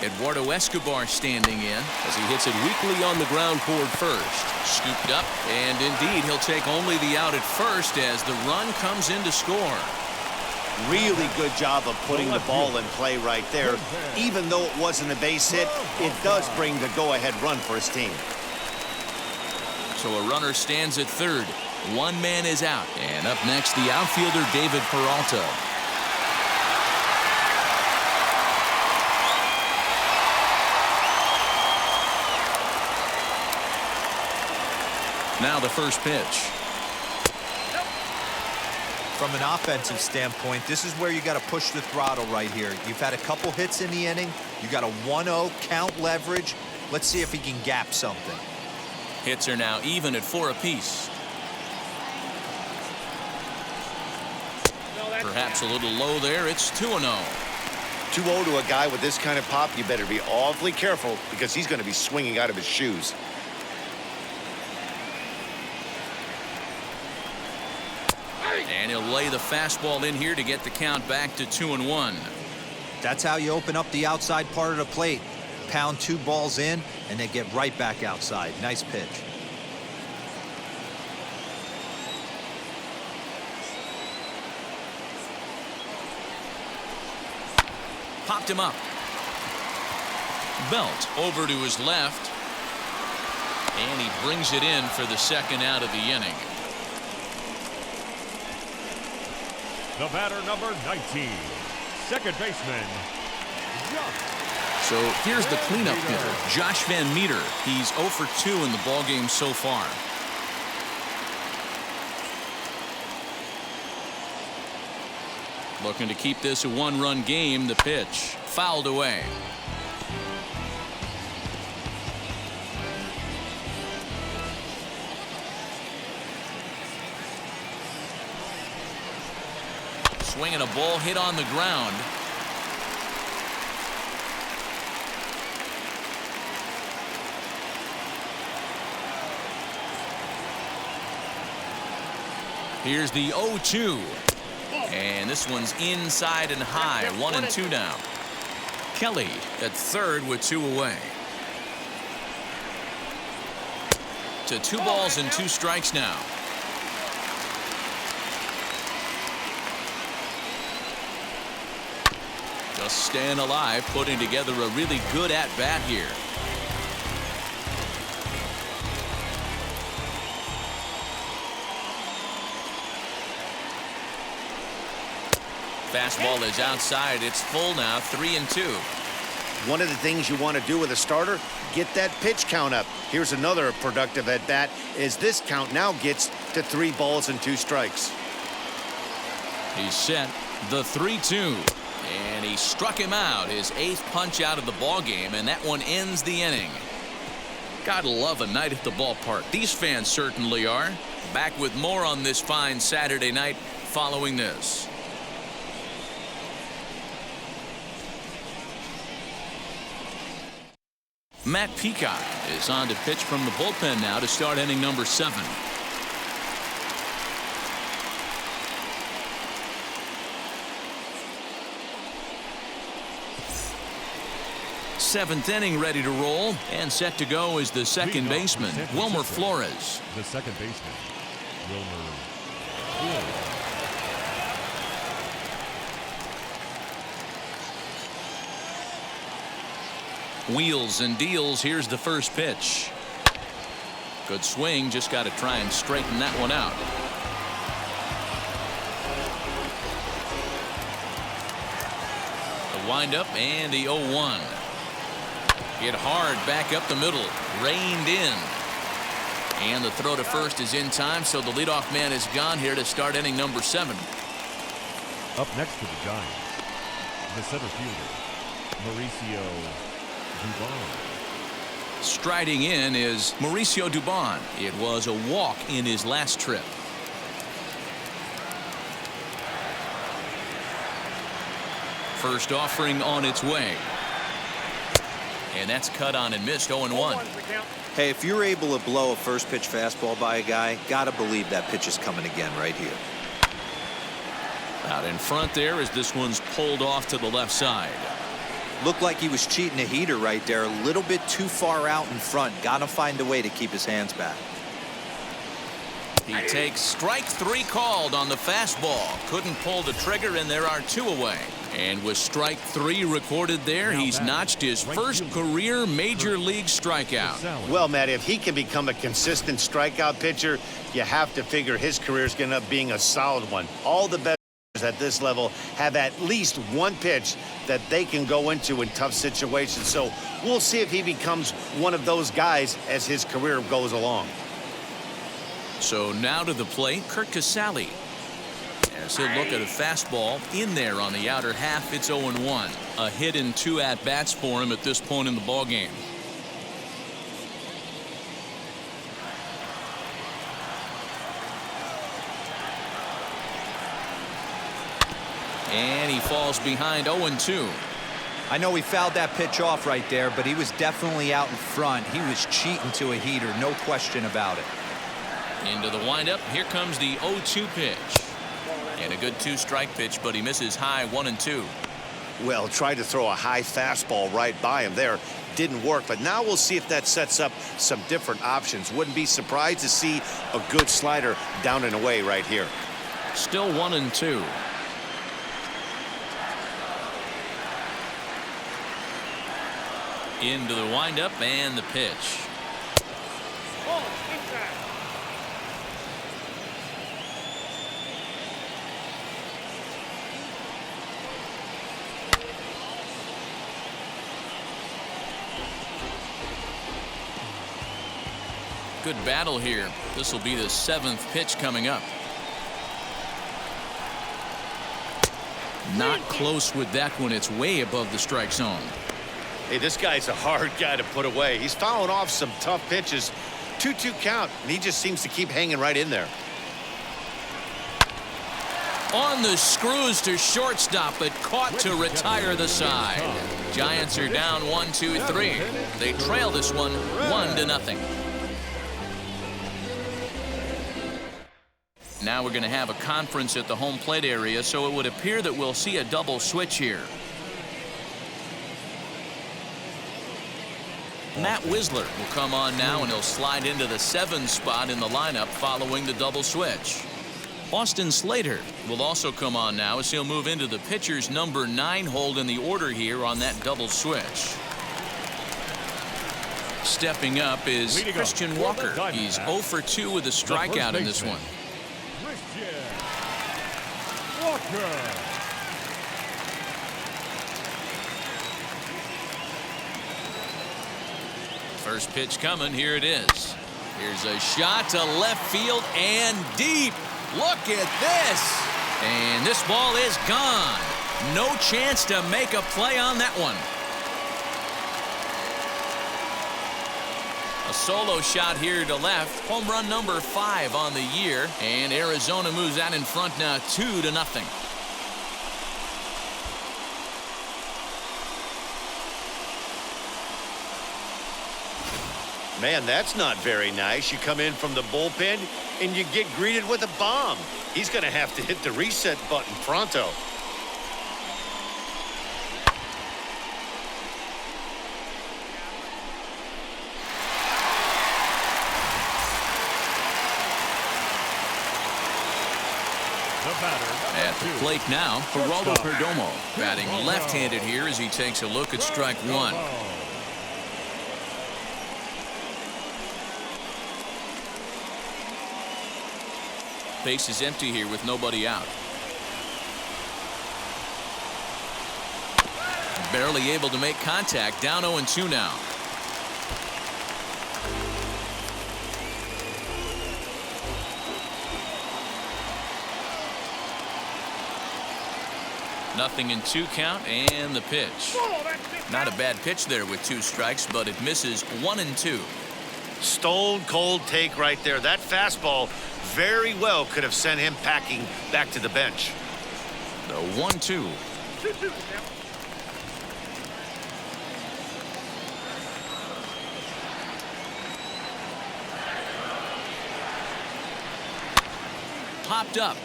Eduardo Escobar standing in as he hits it weakly on the ground toward first. Scooped up, and indeed he'll take only the out at first as the run comes in to score. Really good job of putting the ball in play right there. Even though it wasn't a base hit, it does bring the go-ahead run for his team. So a runner stands at third. One man is out. And up next, the outfielder David Peralta. Now the first pitch. From an offensive standpoint, this is where you got to push the throttle right here. You've had a couple hits in the inning. You got a 1-0 count leverage. Let's see if he can gap something. Hits are now even at 4 apiece. Perhaps a little low there. It's 2-0. 2-0 to a guy with this kind of pop, you better be awfully careful because he's going to be swinging out of his shoes. And he'll lay the fastball in here to get the count back to 2-1. That's how you open up the outside part of the plate. Pound 2 balls in, and then get right back outside. Nice pitch. Popped him up. Belt over to his left. And he brings it in for the second out of the inning. The batter, number 19, second baseman, So here's the cleanup hitter, Josh Van Meter. He's 0 for 2 in the ballgame so far. Looking to keep this a 1-run game. The pitch fouled away. Swinging a ball hit on the ground. Here's the 0-2. And this one's inside and high. 1-2 now. Kelly at third with 2 away. To 2 balls and 2 strikes now. Just staying alive, putting together a really good at-bat here. Fastball is outside. It's full now, 3-2. One of the things you want to do with a starter, get that pitch count up. Here's another productive at-bat as this count now gets to 3 balls and 2 strikes. He's set. The 3-2. And he struck him out, his 8th punch out of the ball game, and that one ends the inning. Gotta love a night at the ballpark. These fans certainly are. Back with more on this fine Saturday night following this. Matt Peacock is on to pitch from the bullpen now to start inning number 7. Seventh inning ready to roll, and set to go is the second baseman, Wilmer Flores. the second baseman, Wilmer Flores. Wheels and deals. Here's the first pitch. Good swing. Just got to try and straighten that one out. The windup and the 0-1. Hit hard back up the middle. Reined in. And the throw to first is in time, so the leadoff man is gone here to start inning number 7. Up next for the Giants, the center fielder, Mauricio Dubon. Striding in is Mauricio Dubon. It was a walk in his last trip. First offering on its way. And that's cut on and missed. 0-1. Hey, if you're able to blow a first pitch fastball by a guy, gotta believe that pitch is coming again right here. Out in front there as this one's pulled off to the left side. Looked like he was cheating a heater right there, a little bit too far out in front. Gotta find a way to keep his hands back. He takes strike 3 called on the fastball. Couldn't pull the trigger, and there are 2 away. And with strike 3 recorded there, he's notched his first career major league strikeout. Well, Matt, if he can become a consistent strikeout pitcher, you have to figure his career is going to end up being a solid one. All the best at this level have at least one pitch that they can go into in tough situations. So we'll see if he becomes one of those guys as his career goes along. So now to the plate, Kurt Casale. As he'll look at a fastball in there on the outer half. It's 0-1. A hit and 2 at-bats for him at this point in the ballgame. And he falls behind. 0-2. I know he fouled that pitch off right there, but he was definitely out in front. He was cheating to a heater, no question about it. Into the windup. Here comes the 0-2 pitch. And a good 2-strike pitch, but he misses high 1-2. Well, tried to throw a high fastball right by him there. Didn't work, but now we'll see if that sets up some different options. Wouldn't be surprised to see a good slider down and away right here. Still 1-2. Into the windup and the pitch. Good battle here. This will be the 7th pitch coming up. Not close with that one. It's way above the strike zone. Hey, this guy's a hard guy to put away. He's fouling off some tough pitches. 2-2 count, and he just seems to keep hanging right in there. On the screws to shortstop, but caught to retire the side. Giants are down 1-2-3. They trail this one 1-0. Now we're going to have a conference at the home plate area, so it would appear that we'll see a double switch here. Matt Wisler will come on now, and he'll slide into the 7 spot in the lineup following the double switch. Austin Slater will also come on now as he'll move into the pitcher's number 9 hold in the order here on that double switch. Stepping up is Christian Walker. He's 0 for 2 with a strikeout in this one. First pitch coming. Here it is. Here's a shot to left field and deep. Look at this. And this ball is gone. No chance to make a play on that one. A solo shot here to left. Home run number 5 on the year. And Arizona moves out in front now 2-0. Man, that's not very nice. You come in from the bullpen and you get greeted with a bomb. He's going to have to hit the reset button pronto. At the plate now, Geraldo Perdomo batting left-handed here as he takes a look at strike 1. Base is empty here with nobody out. Barely able to make contact. Down 0-2 now. Nothing in 2 count, and the pitch. Not a bad pitch there with 2 strikes, but it misses 1-2. Stone cold take right there. That fastball very well could have sent him packing back to the bench. The 1-2. Popped up.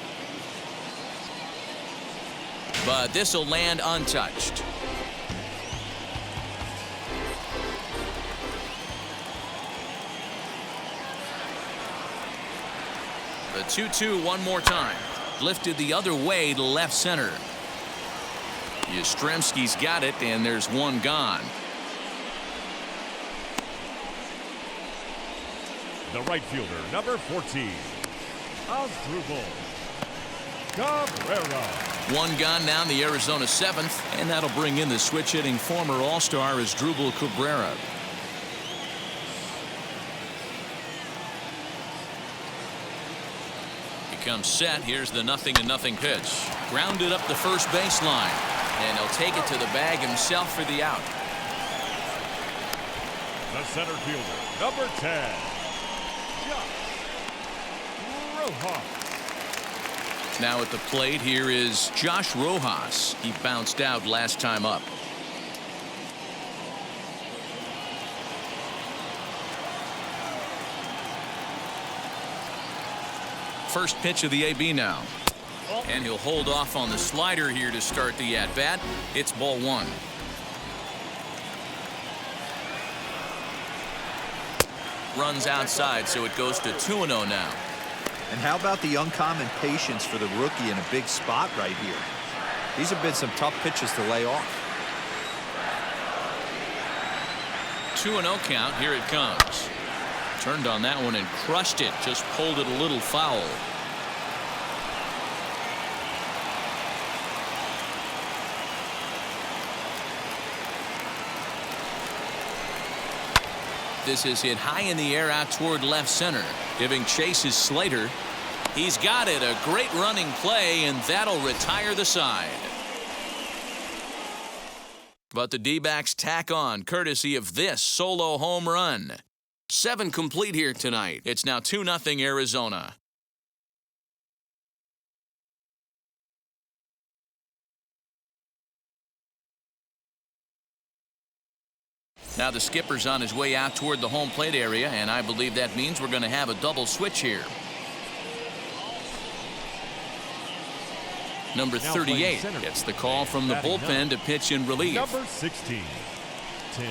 But this will land untouched. The 2-2 one more time. Lifted the other way to left center. Yastrzemski's got it, and there's one gone. The right fielder, number 14, Asdrubal Cabrera. One gone now in the Arizona 7th, and that'll bring in the switch-hitting former All-Star Asdrubal Cabrera. He comes set. Here's the 0-0 pitch. Grounded up the first baseline, and he'll take it to the bag himself for the out. The center fielder, number 10, Rojas. Now at the plate, here is Josh Rojas. He bounced out last time up. First pitch of the AB now. And he'll hold off on the slider here to start the at-bat. It's ball 1. Runs outside, so it goes to 2-0 now. And how about the uncommon patience for the rookie in a big spot right here? These have been some tough pitches to lay off. 2-0 count. Here it comes. Turned on that one and crushed it. Just pulled it a little foul. This is hit high in the air out toward left center. Giving chase is Slater. He's got it. A great running play, and that'll retire the side. But the D-backs tack on, courtesy of this solo home run. 7 complete here tonight. It's now 2-0 Arizona. Now the skipper's on his way out toward the home plate area, and I believe that means we're going to have a double switch here. Number 38 gets the call from the bullpen to pitch in relief. Number 16, Tim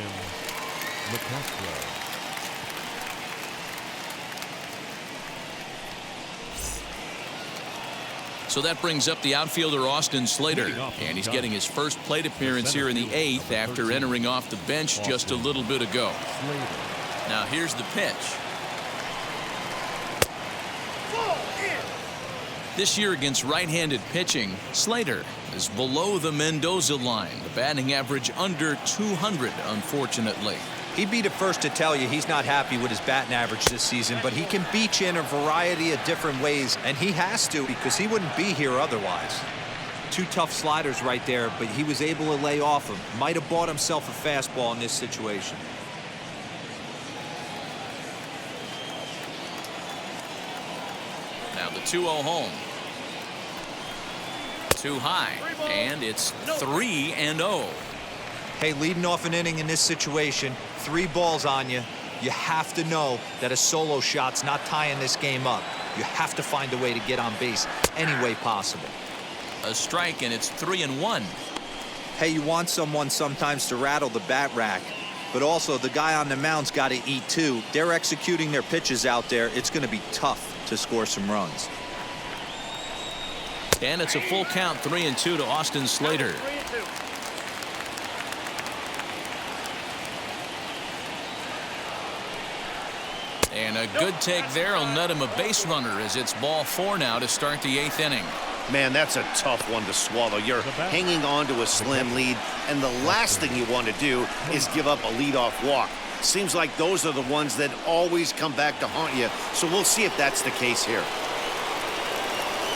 LeCastro. So that brings up the outfielder Austin Slater, and he's getting his first plate appearance here in the 8th after entering off the bench just a little bit ago. Now here's the pitch. This year against right-handed pitching, Slater is below the Mendoza line. The batting average under 200, unfortunately. He'd be the first to tell you he's not happy with his batting average this season, but he can beat you in a variety of different ways, and he has to because he wouldn't be here otherwise. 2 tough sliders right there, but he was able to lay off them. Might have bought himself a fastball in this situation. Now the 2-0 home. Too high, and it's 3-0. Hey, leading off an inning in this situation, 3 balls on you. You have to know that a solo shot's not tying this game up. You have to find a way to get on base any way possible. A strike, and it's 3-1. Hey, you want someone sometimes to rattle the bat rack, but also the guy on the mound's got to eat too. They're executing their pitches out there. It's going to be tough to score some runs. And it's a full count, 3-2 to Austin Slater. And a good take there will net him a base runner as it's ball 4 now to start the 8th inning. Man, that's a tough one to swallow. You're hanging on to a slim lead, and the last thing you want to do is give up a leadoff walk. Seems like those are the ones that always come back to haunt you, so we'll see if that's the case here.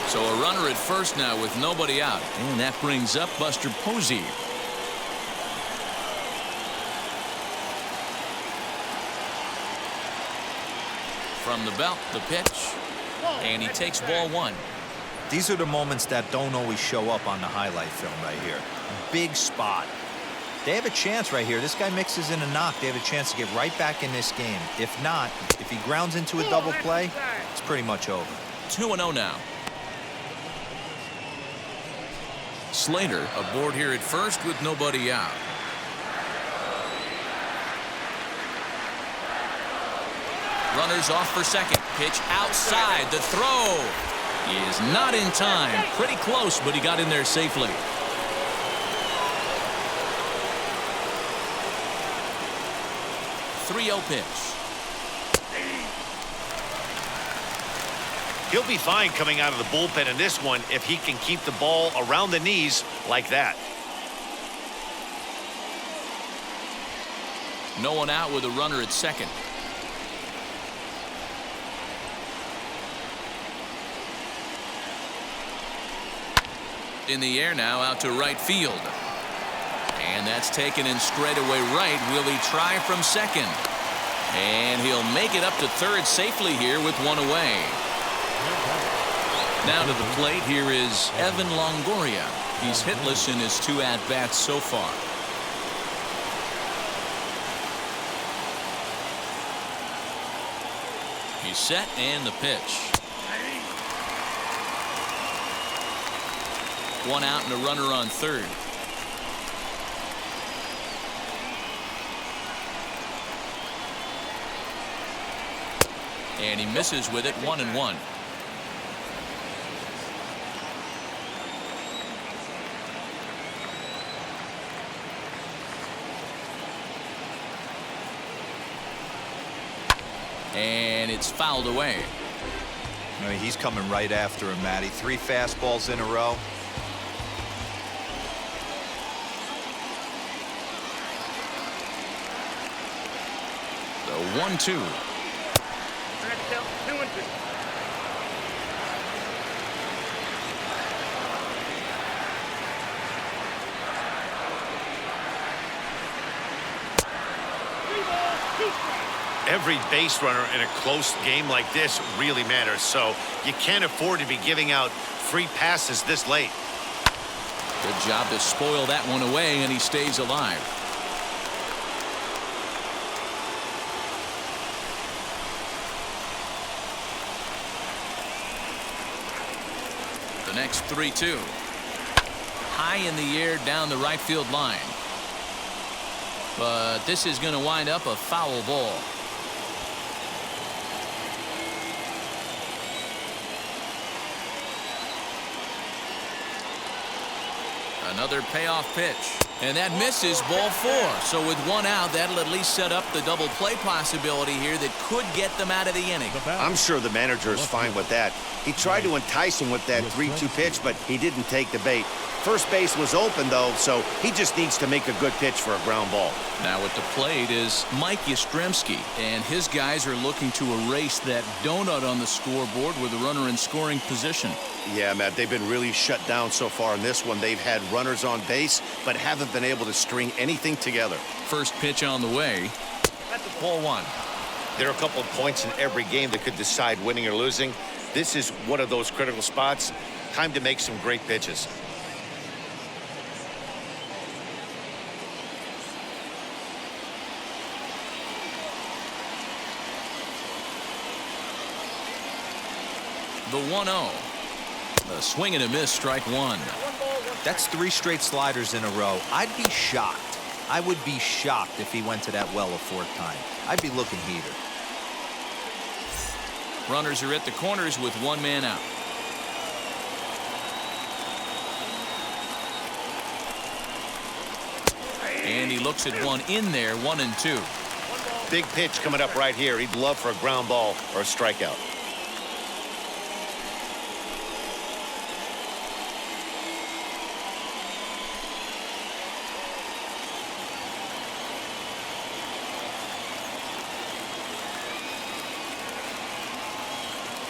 So a runner at first now with nobody out, and that brings up Buster Posey. From the belt, the pitch, and he takes ball one. These are the moments that don't always show up on the highlight film right here. Big spot. They have a chance right here. This guy mixes in a knock. They have a chance to get right back in this game. If not, if he grounds into a double play, it's pretty much over. 2-0 now. Slater aboard here at first with nobody out. Runners off for second. Pitch outside. The throw is not in time. Pretty close, but he got in there safely. .30 pitch. He'll be fine coming out of the bullpen in this one if he can keep the ball around the knees like that. No one out with a runner at second. In the air now, out to right field. And that's taken in straightaway right. Will he try from second? And he'll make it up to third safely here with one away. Now to the plate, here is Evan Longoria. He's hitless in his 2 at-bats so far. He's set, and the pitch. One out and a runner on third. And he misses with it, 1-1. And it's fouled away. I mean, he's coming right after him, Matty. 3 fastballs in a row. The 1-2. Count 2-2. Every base runner in a close game like this really matters, so you can't afford to be giving out free passes this late. Good job to spoil that one away, and he stays alive. The next 3-2. High in the air down the right field line. But this is going to wind up a foul ball. Another payoff pitch. And that misses, ball 4. So with one out, that'll at least set up the double play possibility here that could get them out of the inning. I'm sure the manager is fine with that. He tried to entice him with that 3-2 pitch, but he didn't take the bait. First base was open, though, so he just needs to make a good pitch for a ground ball. Now at the plate is Mike Yastrzemski, and his guys are looking to erase that donut on the scoreboard with a runner in scoring position. Yeah, Matt, they've been really shut down so far in this one. They've had runners on base, but haven't been able to string anything together. First pitch on the way. Ball 1. There are a couple of points in every game that could decide winning or losing. This is one of those critical spots. Time to make some great pitches. The 1-0. A swing and a miss, strike 1. That's 3 straight sliders in a row. I'd be shocked. I would be shocked if he went to that well a 4th time. I'd be looking heater. Runners are at the corners with one man out. And he looks at one in there, 1-2. Big pitch coming up right here. He'd love for a ground ball or a strikeout.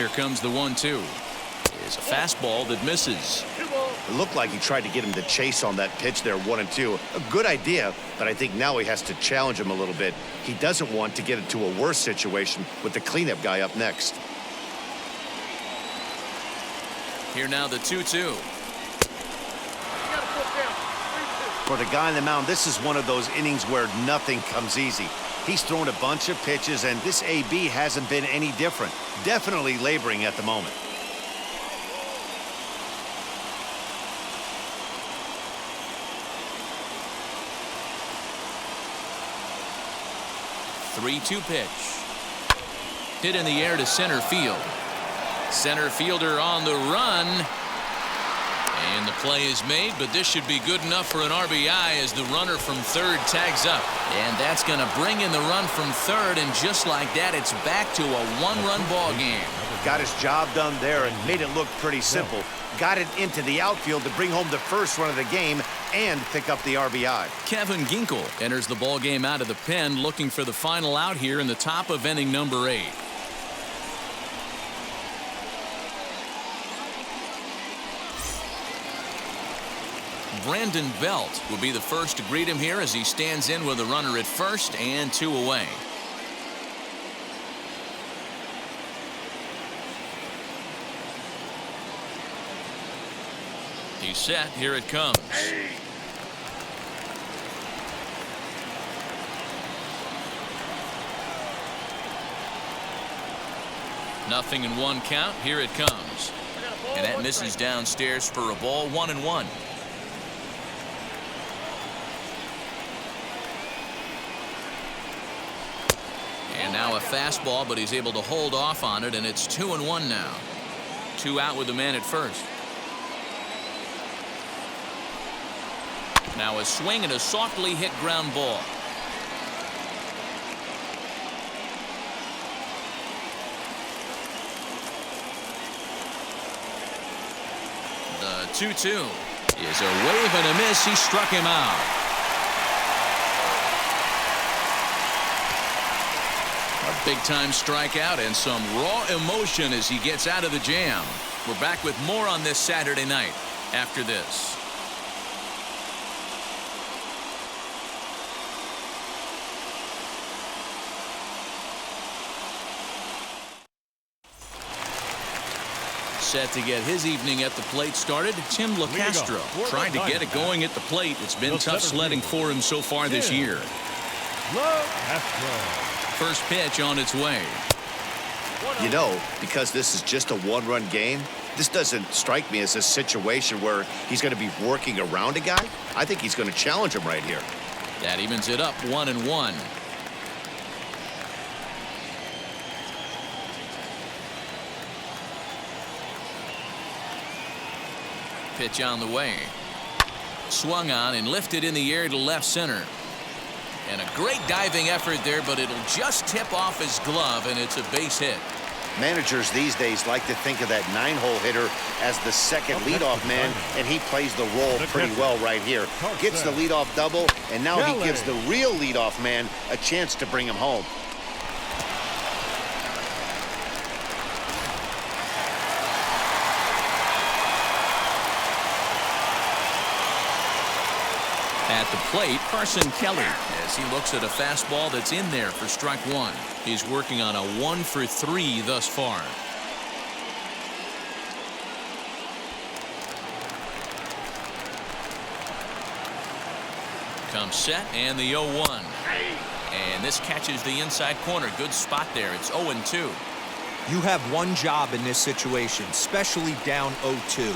Here comes the 1-2. It's a fastball that misses. It looked like he tried to get him to chase on that pitch there, 1-2. A good idea, but I think now he has to challenge him a little bit. He doesn't want to get into a worse situation with the cleanup guy up next. Here now the 2-2. For the guy on the mound, this is one of those innings where nothing comes easy. He's thrown a bunch of pitches, and this AB hasn't been any different. Definitely laboring at the moment. Three-two pitch. Hit in the air to center field. Center fielder on the run. And the play is made, but this should be good enough for an RBI as the runner from third tags up. And that's going to bring in the run from third, and just like that, it's back to a one-run ball game. Got his job done there and made it look pretty simple. Got it into the outfield to bring home the first run of the game and pick up the RBI. Kevin Ginkel enters the ball game out of the pen, looking for the final out here in the top of inning number 8. Brandon Belt will be the first to greet him here as he stands in with a runner at first and 2 away. He's set. Here it comes. Nothing in 1 count. Here it comes. And that misses downstairs for a ball. 1-1. And now a fastball, but he's able to hold off on it, and it's 2-1 now. 2 out with the man at first. Now a swing and a softly hit ground ball. The 2-2 is a wave and a miss. He struck him out. A big-time strikeout and some raw emotion as he gets out of the jam. We're back with more on this Saturday night after this. Set to get his evening at the plate started, Tim LaCastro trying to get it going at the plate. It's been tough sledding for him so far this year. First pitch on its way. You know, because this is just a one-run game, this doesn't strike me as a situation where he's going to be working around a guy. I think he's going to challenge him right here. That evens it up 1-1. Pitch on the way. Swung on and lifted in the air to left center. And a great diving effort there, but it'll just tip off his glove, and it's a base hit. Managers these days like to think of that 9-hole hitter as the second leadoff man, and he plays the role pretty well right here. Gets the leadoff double, and now he gives the real leadoff man a chance to bring him home. At the plate, Carson Kelly, as he looks at a fastball that's in there for strike 1. He's working on a 1-for-3 thus far. Comes set and the 0-1. And this catches the inside corner. Good spot there. It's 0-2. You have one job in this situation, especially down 0-2.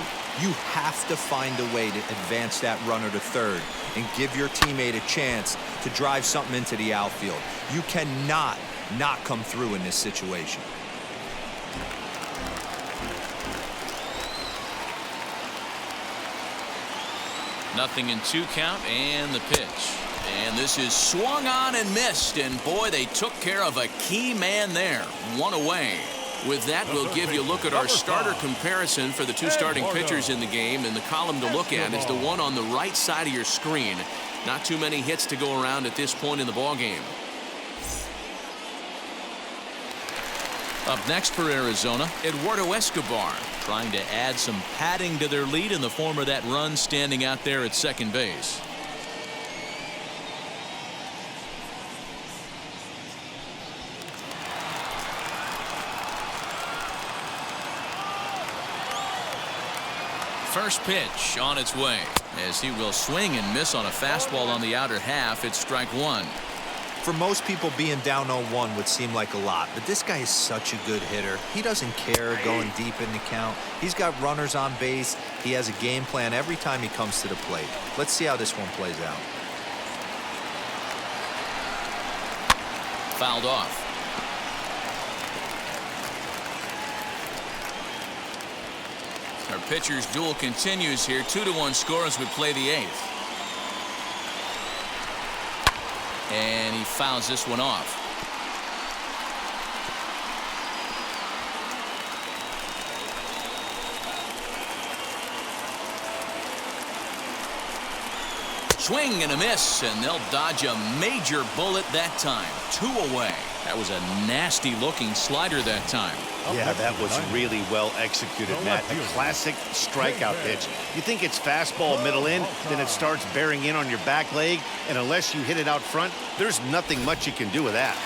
You have to find a way to advance that runner to third and give your teammate a chance to drive something into the outfield. You cannot not come through in this situation. Nothing in 2 count and the pitch. And this is swung on and missed. And boy, they took care of a key man there. 1 away. With that, we'll give you a look at our starter comparison for the 2 starting pitchers in the game. And the column to look at is the one on the right side of your screen. Not too many hits to go around at this point in the ball game. Up next for Arizona, Eduardo Escobar, trying to add some padding to their lead in the form of that run standing out there at second base. First pitch on its way as he will swing and miss on a fastball on the outer half. It's strike one. For most people, being down 0-1 would seem like a lot, but this guy is such a good hitter. He doesn't care going deep in the count. He's got runners on base. He has a game plan every time he comes to the plate. Let's see how this one plays out. Fouled off. Our pitcher's duel continues here. 2-1 score as we play the eighth. And he fouls this one off. Swing and a miss, and they'll dodge a major bullet that time. 2 away. That was a nasty looking slider that time. Yeah, that was really well executed, Matt. A classic strikeout pitch. You think it's fastball middle in, then it starts bearing in on your back leg, and unless you hit it out front, there's nothing much you can do with that.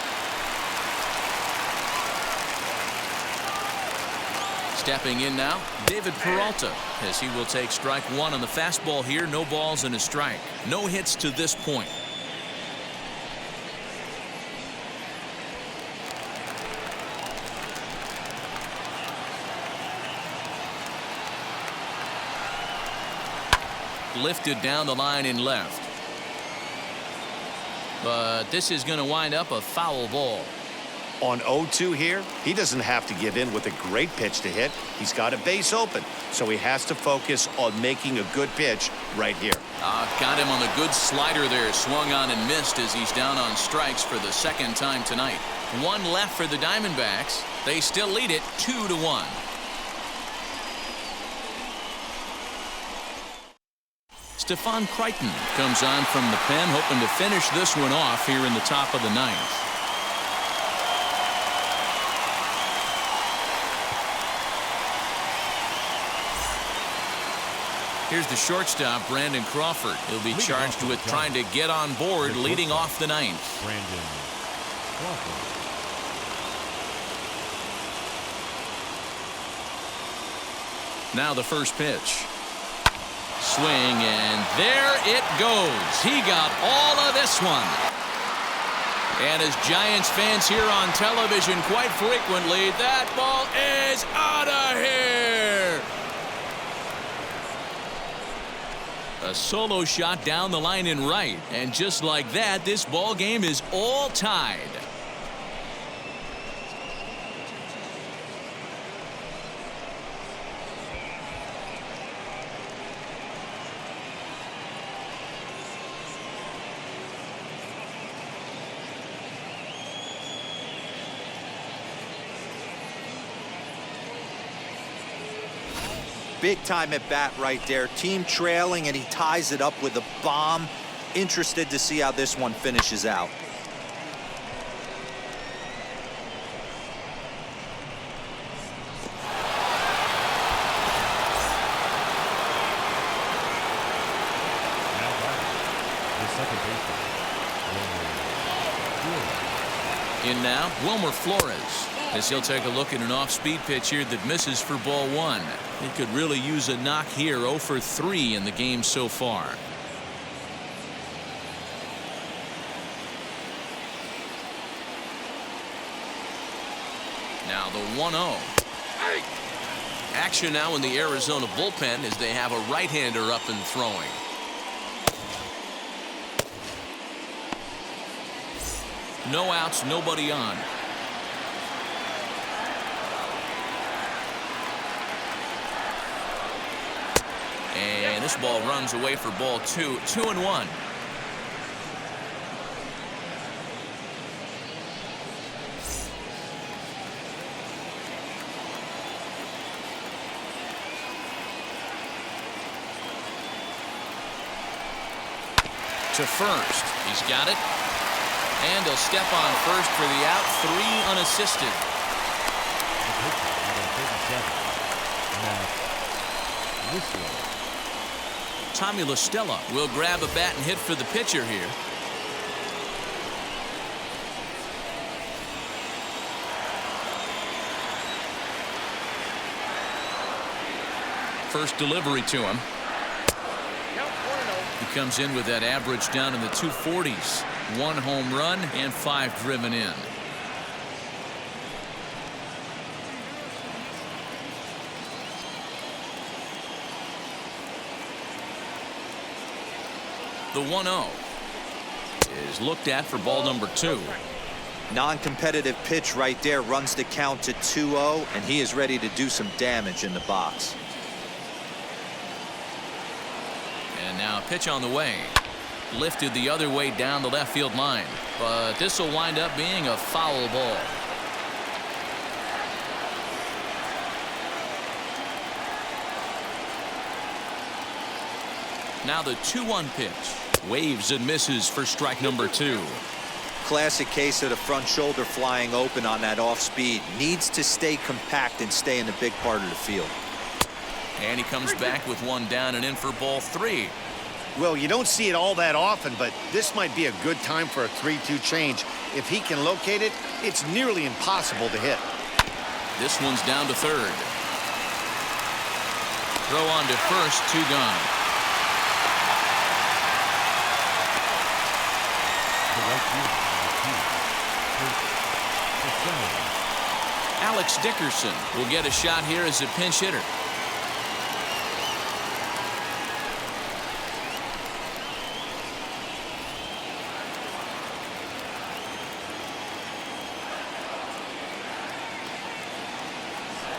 Stepping in now, David Peralta, as he will take strike one on the fastball here. No balls and a strike. No hits to this point. Lifted down the line in left. But this is going to wind up a foul ball. On 0-2 here, he doesn't have to give in with a great pitch to hit. He's got a base open, so he has to focus on making a good pitch right here. Got him on the good slider there. Swung on and missed as he's down on strikes for the second time tonight. One left for the Diamondbacks. They still lead it 2-1. Stephon Crichton comes on from the pen, hoping to finish this one off here in the top of the ninth. Here's the shortstop, Brandon Crawford. He'll be charged with trying to get on board, leading off the ninth. Brandon Crawford. Now the first pitch. Swing, and there it goes. He got all of this one. And as Giants fans hear on television quite frequently, that ball is out of here. A solo shot down the line in right. And just like that, this ball game is all tied. Big time at bat right there. Team trailing, and he ties it up with a bomb. Interested to see how this one finishes out. In now, Wilmer Flores, as he'll take a look at an off-speed pitch here that misses for ball one. He could really use a knock here. 0 for 3 in the game so far. Now the 1-0. Action now in the Arizona bullpen as they have a right-hander up and throwing. No outs, nobody on. And this ball runs away for ball 2. 2-1. To first. He's got it. And he'll step on first for the out. 3 unassisted. Tommy La Stella will grab a bat and hit for the pitcher here. First delivery to him. He comes in with that average down in the 240s. 1 home run and 5 driven in. The 1-0 is looked at for ball number 2. Non-competitive pitch right there, runs the count to 2-0, and he is ready to do some damage in the box. And now a pitch on the way. Lifted the other way down the left field line, but this will wind up being a foul ball. Now the 2-1 pitch. Waves and misses for strike number 2. Classic case of the front shoulder flying open on that off speed. Needs to stay compact and stay in the big part of the field. And he comes back with 1 down and in for ball 3. Well, you don't see it all that often, but this might be a good time for a 3-2 change. If he can locate it, it's nearly impossible to hit. This one's down to third. Throw on to first, 2 gone. Alex Dickerson will get a shot here as a pinch hitter.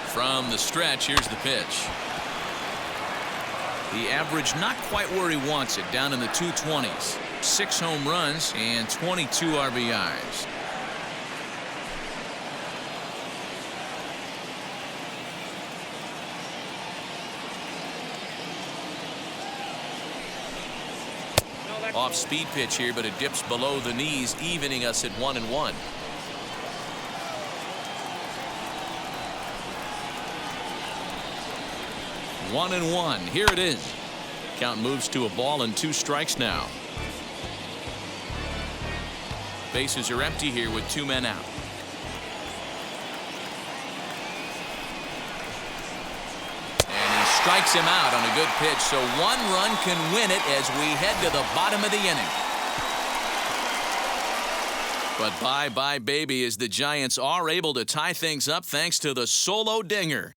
From the stretch, here's the pitch. The average not quite where he wants it, down in the 220s. 6 home runs and 22 RBIs. Off-speed pitch here, but it dips below the knees, evening us at 1-1. One and one. Here it is. Count moves to a ball and 2 strikes now. Bases are empty here with 2 men out. And he strikes him out on a good pitch, so 1 run can win it as we head to the bottom of the inning. But bye-bye baby, as the Giants are able to tie things up thanks to the solo dinger.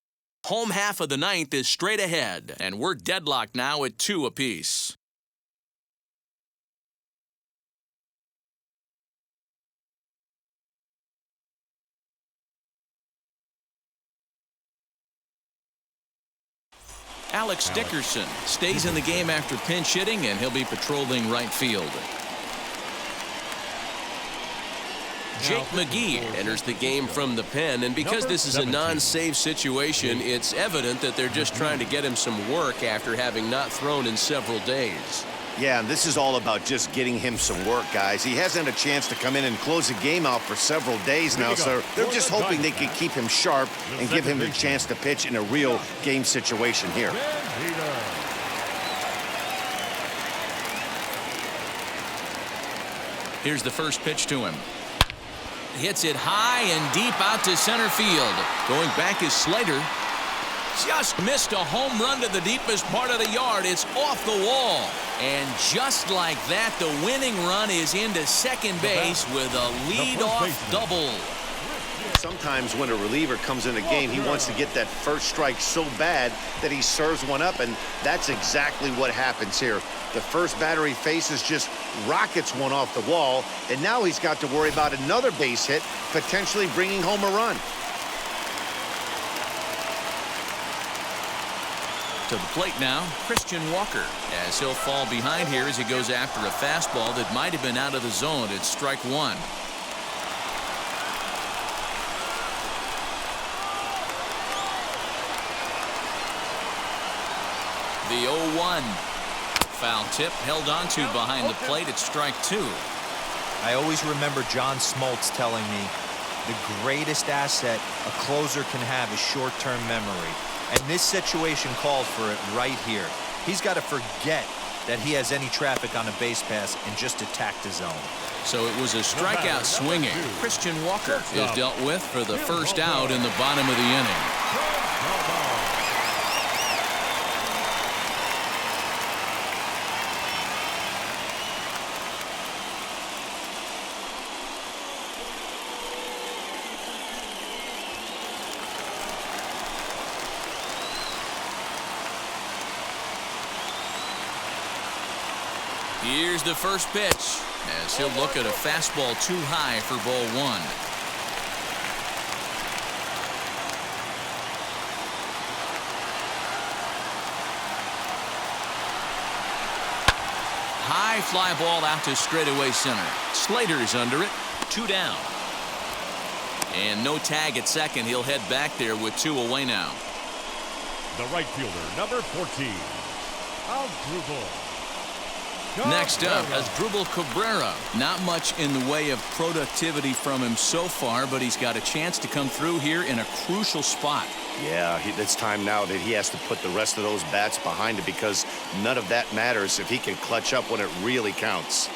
Home half of the 9th is straight ahead, and we're deadlocked now at 2 apiece. Alex Dickerson stays in the game after pinch hitting, and he'll be patrolling right field. Jake McGee enters the game from the pen, and because this is a non-save situation, it's evident that they're just trying to get him some work after having not thrown in several days. Yeah, and this is all about just getting him some work, guys. He hasn't had a chance to come in and close the game out for several days now, so they're just hoping they can keep him sharp and give him the chance to pitch in a real game situation here. Here's the first pitch to him. Hits it high and deep out to center field. Going back is Slater. Just missed a home run to the deepest part of the yard. It's off the wall. And just like that, the winning run is into second base with a leadoff double. Sometimes when a reliever comes in a game, he wants to get that first strike so bad that he serves one up, and that's exactly what happens here. The first batter he faces just rockets one off the wall, and now he's got to worry about another base hit, potentially bringing home a run. To the plate now, Christian Walker, as he'll fall behind here as he goes after a fastball that might have been out of the zone. It's strike 1. The 0-1. Foul tip held onto behind the plate at strike 2. I always remember John Smoltz telling me, the greatest asset a closer can have is short-term memory. And this situation calls for it right here. He's got to forget that he has any traffic on a base pass and just attack the zone. So it was a strikeout swinging. Christian Walker is dealt with for the first out in the bottom of the inning. Here's the first pitch as he'll look at a fastball too high for ball one. High fly ball out to straightaway center. Slater's under it. 2 down. And no tag at second. He'll head back there with 2 away now. The right fielder, number 14, Asdrubal. Next up, Asdrubal Cabrera. Not much in the way of productivity from him so far, but he's got a chance to come through here in a crucial spot. Yeah, it's time now that he has to put the rest of those bats behind it, because none of that matters if he can clutch up when it really counts.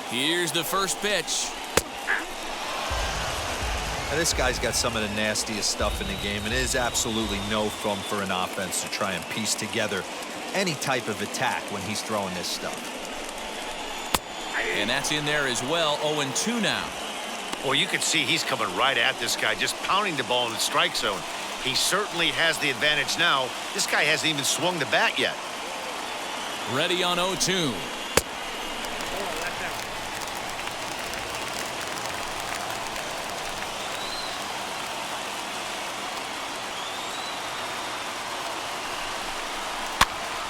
Here's the first pitch. Now, this guy's got some of the nastiest stuff in the game, and it is absolutely no fun for an offense to try and piece together any type of attack when he's throwing this stuff. And that's in there as well. 0-2 now. Well, you can see he's coming right at this guy, just pounding the ball in the strike zone. He certainly has the advantage now. This guy hasn't even swung the bat yet. Ready on 0-2.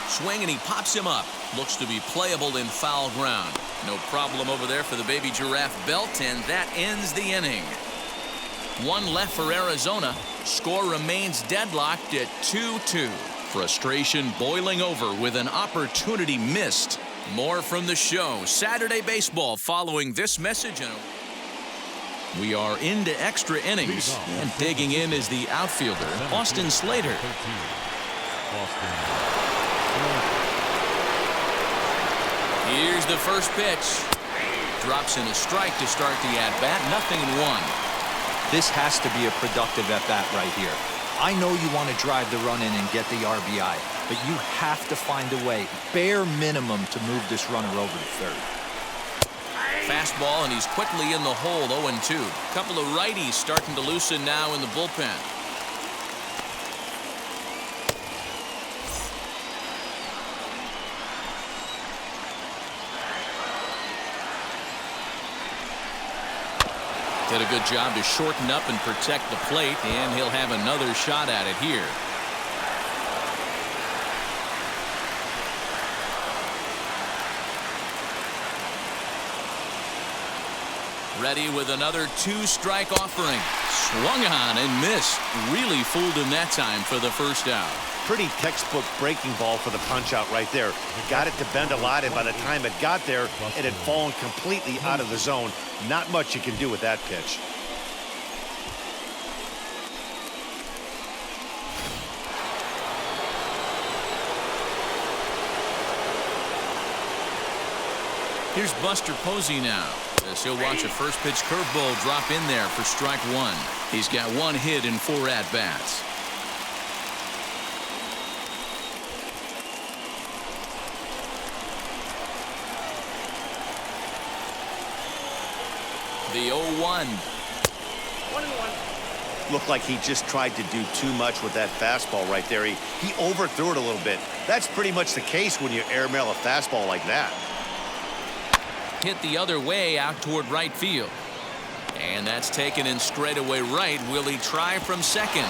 Swing, and he pops him up. Looks to be playable in foul ground. No problem over there for the baby giraffe belt, and that ends the inning. 1 left for Arizona. Score remains deadlocked at 2-2. Frustration boiling over with an opportunity missed. More from the show. Saturday baseball following this message. We are into extra innings, and digging in is the outfielder, Austin Slater. Here's the first pitch. Drops in a strike to start the at-bat. 0-1. This has to be a productive at-bat right here. I know you want to drive the run in and get the RBI, but you have to find a way, bare minimum, to move this runner over to third. Fastball, and he's quickly in the hole. 0-2. Couple of righties starting to loosen now in the bullpen. Did a good job to shorten up and protect the plate, and he'll have another shot at it here. Ready with another 2-strike offering. Swung on and missed. Really fooled him that time for the first out. Pretty textbook breaking ball for the punch out right there. Got it to bend a lot, and by the time it got there, it had fallen completely out of the zone. Not much you can do with that pitch. Here's Buster Posey now, as he'll watch a first pitch curveball drop in there for strike 1. He's got 1 hit in 4 at-bats. The 0-1. 1-1. Looked like he just tried to do too much with that fastball right there. He overthrew it a little bit. That's pretty much the case when you airmail a fastball like that. Hit the other way out toward right field. And that's taken in straightaway right. Will he try from second?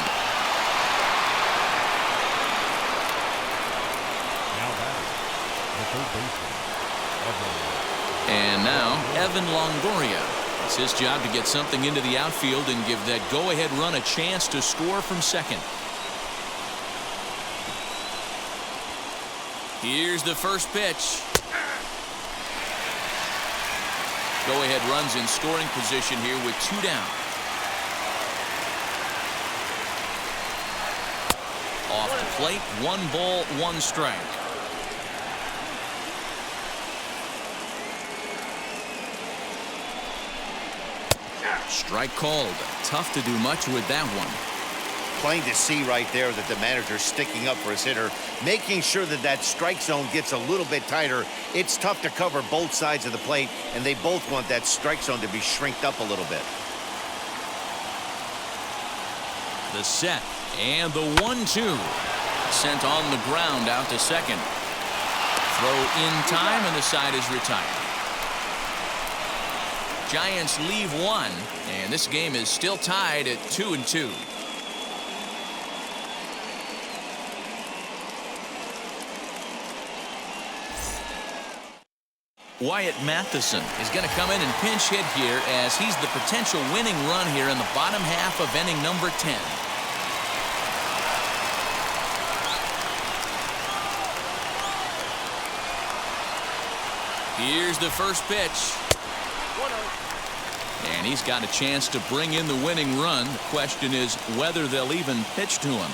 Now batting, the third baseman, And now Evan Longoria. It's his job to get something into the outfield and give that go-ahead run a chance to score from second. Here's the first pitch. Go-ahead runs in scoring position here with 2 down. Off the plate, 1 ball, 1 strike. Strike called. Tough to do much with that one. Plain to see right there that the manager's sticking up for his hitter, making sure that that strike zone gets a little bit tighter. It's tough to cover both sides of the plate, and they both want that strike zone to be shrinked up a little bit. The set and the 1-2. Sent on the ground out to second. Throw in time, and the side is retired. Giants leave 1, and this game is still tied at 2-2. Wyatt Matheson is going to come in and pinch hit here as he's the potential winning run here in the bottom half of inning number 10. Here's the first pitch. And he's got a chance to bring in the winning run. The question is whether they'll even pitch to him.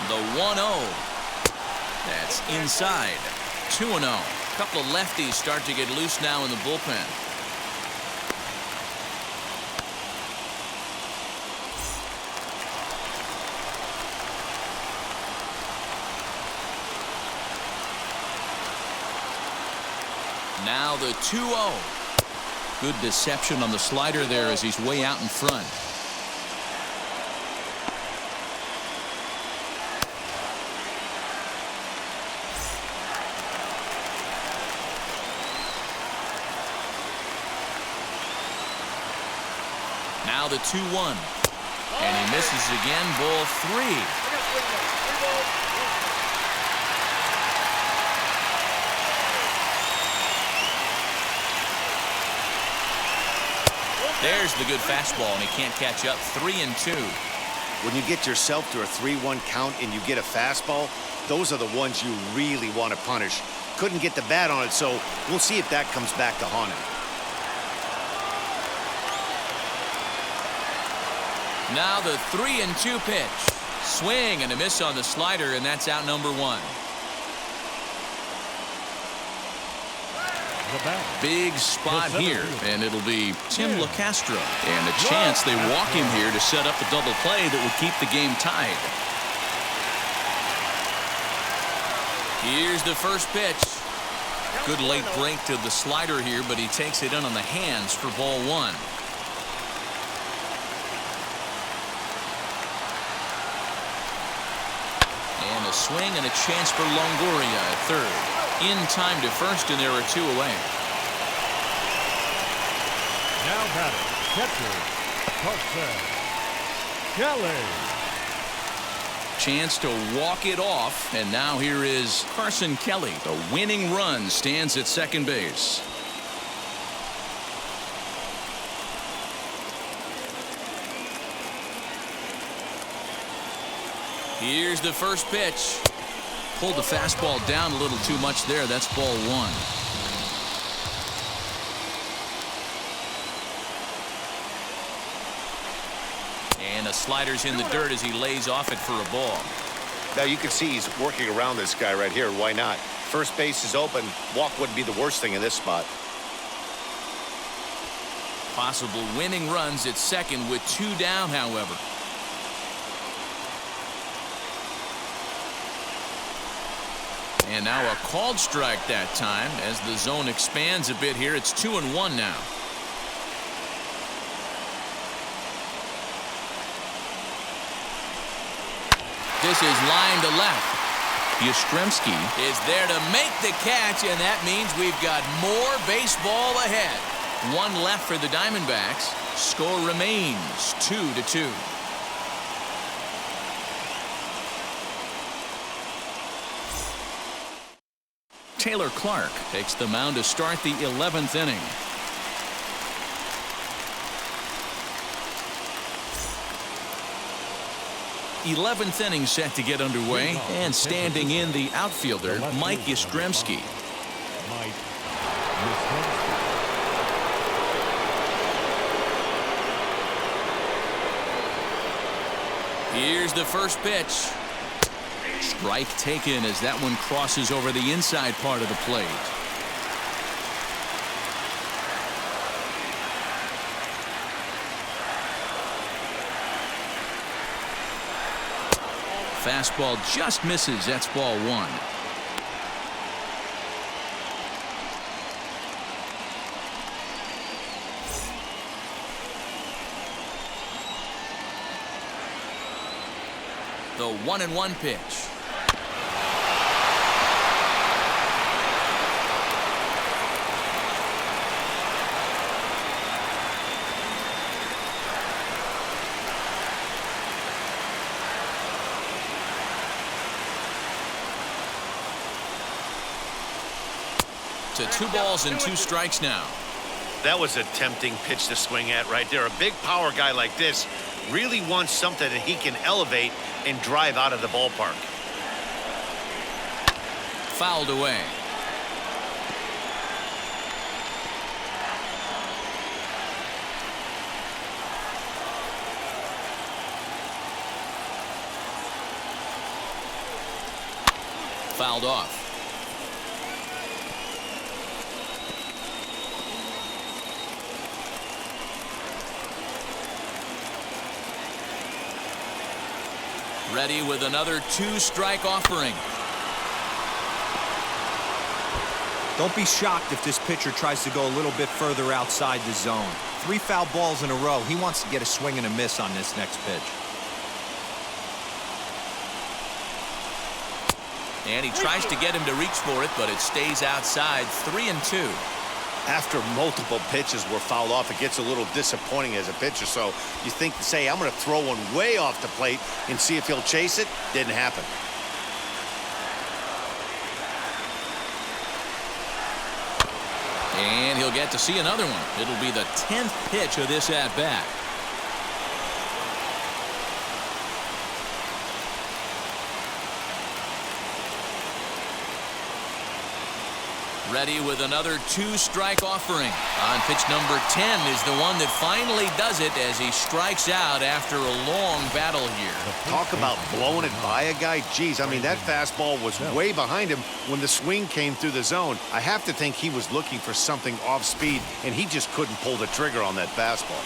The 1-0. That's inside. 2-0. A couple of lefties start to get loose now in the bullpen. Now the 2-0. Good deception on the slider there as he's way out in front. Now the 2-1. And he misses again. Ball 3. There's the good fastball, and he can't catch up. 3-2. When you get yourself to a 3-1 count and you get a fastball, those are the ones you really want to punish. Couldn't get the bat on it, so we'll see if that comes back to haunt him. Now the 3-2 pitch. Swing and a miss on the slider, and that's out number 1. Big spot here, and it'll be Tim LeCastro. And a chance they walk him here to set up a double play that would keep the game tied. Here's the first pitch. Good late break to the slider here, but he takes it in on the hands for ball 1. And a swing and a chance for Longoria at third. In time to first, and there are 2 away. Now batting, catcher, Carson Kelly. Chance to walk it off, and now here is Carson Kelly. The winning run stands at second base. Here's the first pitch. Pulled the fastball down a little too much there. That's ball 1. And the slider's in the dirt as he lays off it for a ball. Now you can see he's working around this guy right here. Why not? First base is open. Walk wouldn't be the worst thing in this spot. Possible winning runs at second with 2 down, however. And now a called strike that time as the zone expands a bit here. It's 2-1 now. This is line to left. Yastrzemski is there to make the catch, and that means we've got more baseball ahead. 1 left for the Diamondbacks. Score remains 2-2. Taylor Clark takes the mound to start the 11th inning. '11th inning set to get underway, and standing in the outfielder, Mike Yastrzemski. Mike. Here's the first pitch. Strike taken as that one crosses over the inside part of the plate. Fastball just misses. That's ball one. The 1-1 pitch. To 2 balls and 2 strikes now. That was a tempting pitch to swing at right there. A big power guy like this really wants something that he can elevate and drive out of the ballpark. Fouled away. Fouled off. Ready with another 2-strike offering. Don't be shocked if this pitcher tries to go a little bit further outside the zone. 3 foul balls in a row. He wants to get a swing and a miss on this next pitch. And he tries to get him to reach for it, but it stays outside. 3-2. After multiple pitches were fouled off, it gets a little disappointing as a pitcher. So you think, say, I'm going to throw one way off the plate and see if he'll chase it. Didn't happen. And he'll get to see another one. It'll be the 10th pitch of this at-bat. Ready with another 2-strike offering. On pitch number 10 is the one that finally does it as he strikes out after a long battle here. Talk about blowing it by a guy. Geez, I mean, that fastball was way behind him when the swing came through the zone. I have to think he was looking for something off speed, and he just couldn't pull the trigger on that fastball.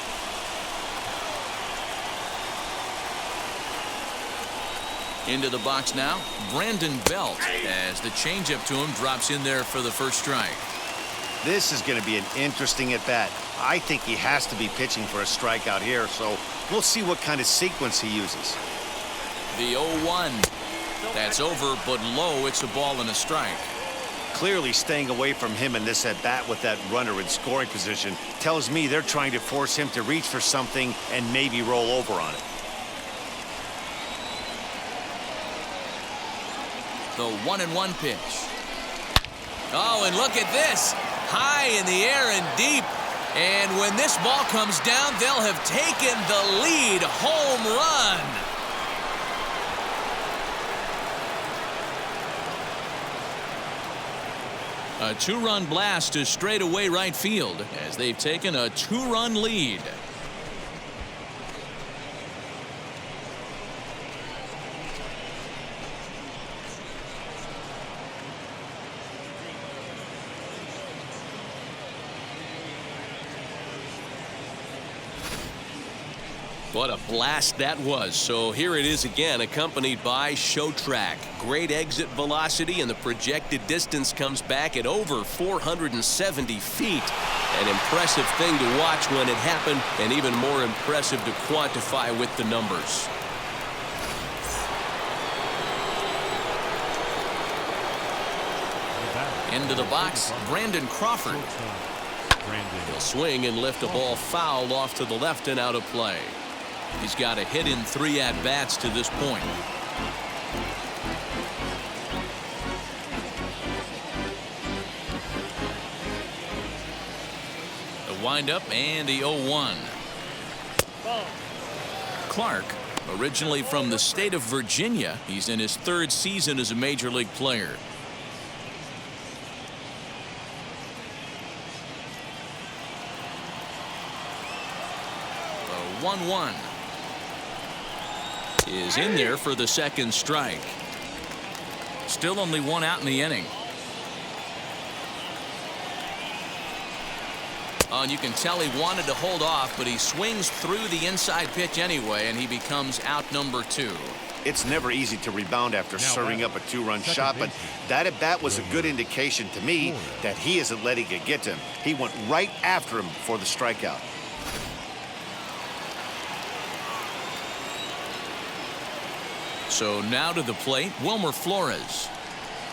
Into the box now, Brandon Belt, as the changeup to him drops in there for the first strike. This is going to be an interesting at-bat. I think he has to be pitching for a strikeout here, so we'll see what kind of sequence he uses. The 0-1. That's over, but low. It's a ball and a strike. Clearly staying away from him in this at-bat with that runner in scoring position tells me they're trying to force him to reach for something and maybe roll over on it. The 1-1 pitch. Oh, and look at this. High in the air and deep. And when this ball comes down, they'll have taken the lead. Home run. A 2-run blast to straightaway right field as they've taken a 2-run lead. What a blast that was. So here it is again, accompanied by Show Track. Great exit velocity, and the projected distance comes back at over 470 feet. An impressive thing to watch when it happened, and even more impressive to quantify with the numbers. Into the box, Brandon Crawford. He'll swing and lift a ball foul off to the left and out of play. He's got a hit in 3 at-bats to this point. windup and the 0-1. Clark, originally from the state of Virginia, he's in his 3rd season as a major league player. The 1-1 is in there for the 2nd strike. Still only 1 out in the inning. Oh, and you can tell he wanted to hold off, but he swings through the inside pitch anyway, and he becomes out number 2. It's never easy to rebound after serving up a 2-run shot, but that at bat was a good indication to me that he isn't letting it get to him. He went right after him for the strikeout. So now to the plate, Wilmer Flores.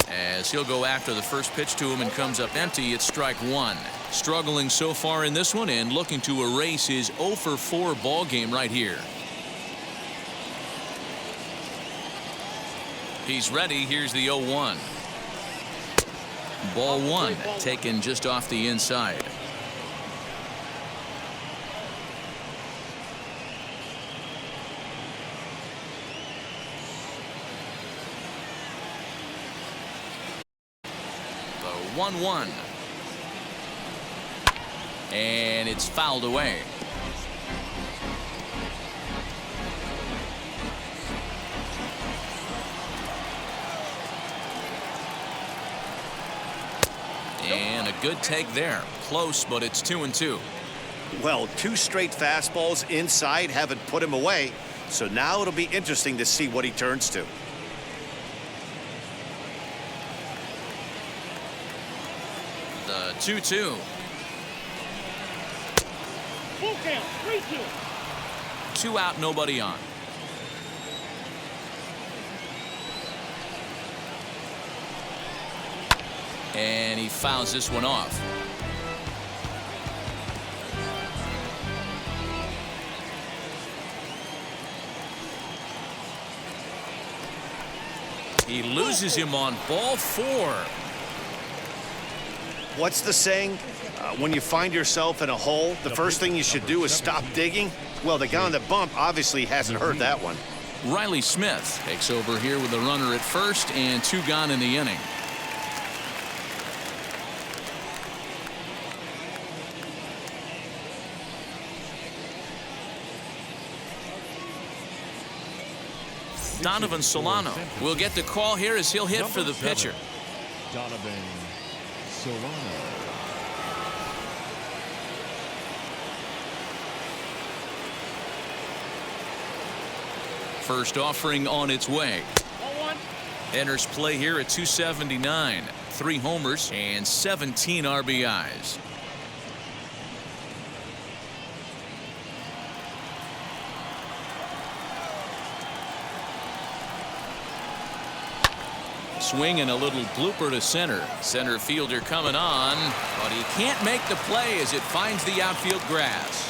As he'll go after the first pitch to him and comes up empty, it's strike 1. Struggling so far in this one and looking to erase his 0-for-4 ball game right here. He's ready. Here's the 0-1. Ball 1 taken just off the inside. The 1-1. And it's fouled away. And a good take there. Close, but it's 2-2. Well, 2 straight fastballs inside haven't put him away, so now it'll be interesting to see what he turns to. The 2-2. Full count, 3-2. 2 out, nobody on. And he fouls this one off. He loses him on ball 4. What's the saying? When you find yourself in a hole, the first thing you should do is stop digging. Well, the guy on the bump obviously hasn't heard that one. Riley Smith takes over here with a runner at first and 2 gone in the inning. Donovan Solano will get the call here as he'll hit for the pitcher. Donovan Solano. First offering on its way. Enters play here at 279. 3 homers and 17 RBIs. Swing and a little blooper to center. Center fielder coming on, but he can't make the play as it finds the outfield grass.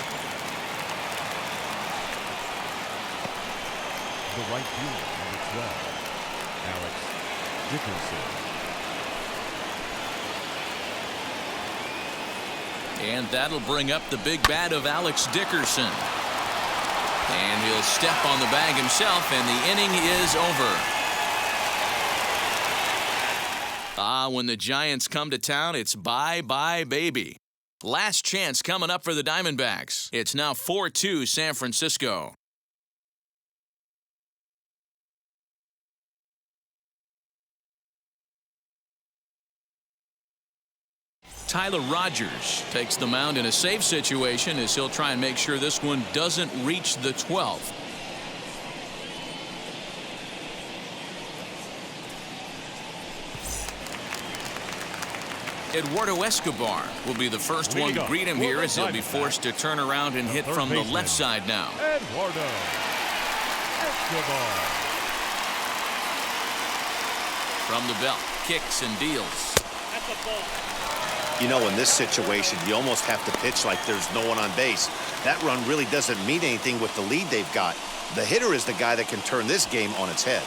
The right fielder, number 12, Alex Dickerson. And that'll bring up the big bat of Alex Dickerson. And he'll step on the bag himself, and the inning is over. When the Giants come to town, it's bye-bye, baby. Last chance coming up for the Diamondbacks. It's now 4-2 San Francisco. Tyler Rogers takes the mound in a safe situation as he'll try and make sure this one doesn't reach the 12th. Eduardo Escobar will be the first one to greet him here as he'll be forced to turn around and hit from the left side now. Eduardo Escobar. From the belt, kicks and deals. That's a ball. You know, in this situation, you almost have to pitch like there's no one on base. That run really doesn't mean anything with the lead they've got. The hitter is the guy that can turn this game on its head.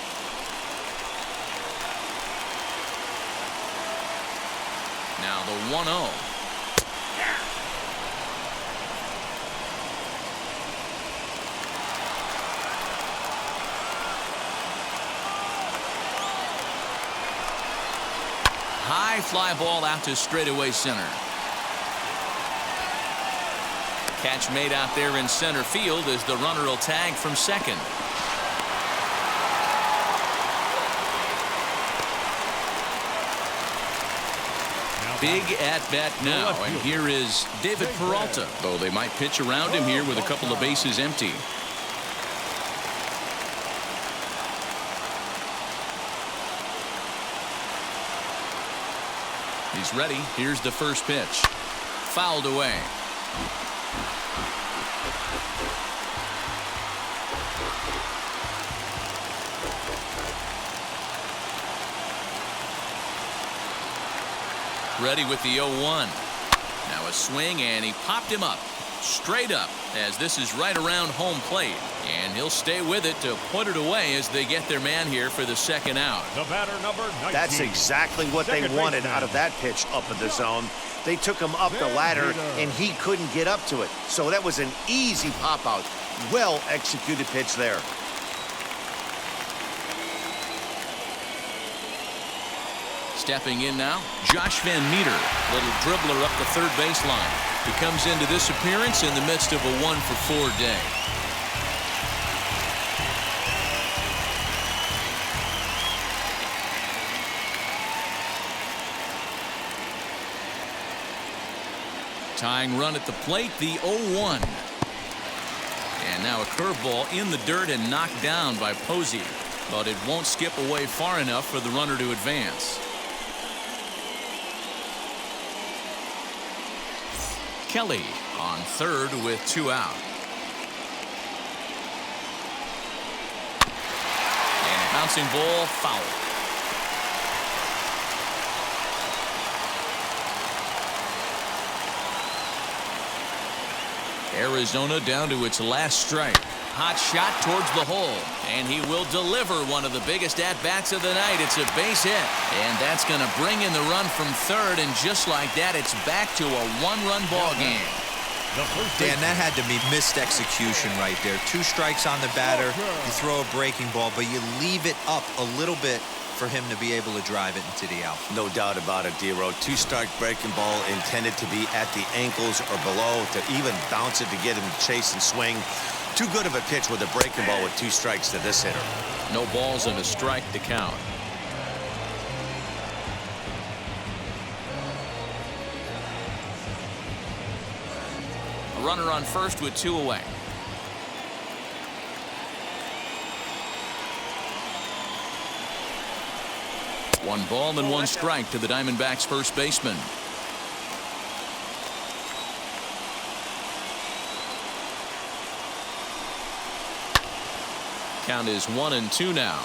Now the 1-0. high fly ball out to straightaway center. Catch made out there in center field as the runner will tag from second. Big at bat now, and here is David Peralta, though they might pitch around him here with a couple of bases empty. He's ready. Here's the first pitch. Fouled away. Ready with the 0-1. Now a swing, and he popped him up. Straight up, as this is right around home plate. And he'll stay with it to put it away as they get their man here for the second out. The batter, number 19. That's exactly what they wanted out of that pitch up in the zone. They took him up the ladder, and he couldn't get up to it. So that was an easy pop-out. Well-executed pitch there. Stepping in now, Josh Van Meter, little dribbler up the third baseline. He comes into this appearance in the midst of a 1-for-4 day. Tying run at the plate, the 0-1. And now a curveball in the dirt and knocked down by Posey, but it won't skip away far enough for the runner to advance. Kelly on third with 2 out. And a bouncing ball foul. Arizona down to its last strike. Hot shot towards the hole, and he will deliver one of the biggest at-bats of the night. It's a base hit, and that's going to bring in the run from third, and just like that, it's back to a 1-run ball game. Dan, that had to be missed execution right there. 2 strikes on the batter. You throw a breaking ball, but you leave it up a little bit for him to be able to drive it into the outfield. No doubt about it, Dero. 2-strike breaking ball intended to be at the ankles or below, to even bounce it to get him to chase and swing. Too good of a pitch with a breaking ball with 2 strikes to this hitter. No balls and a strike to count. A runner on first with 2 away. One ball and 1 strike to the Diamondbacks first baseman. Count is 1-2 now.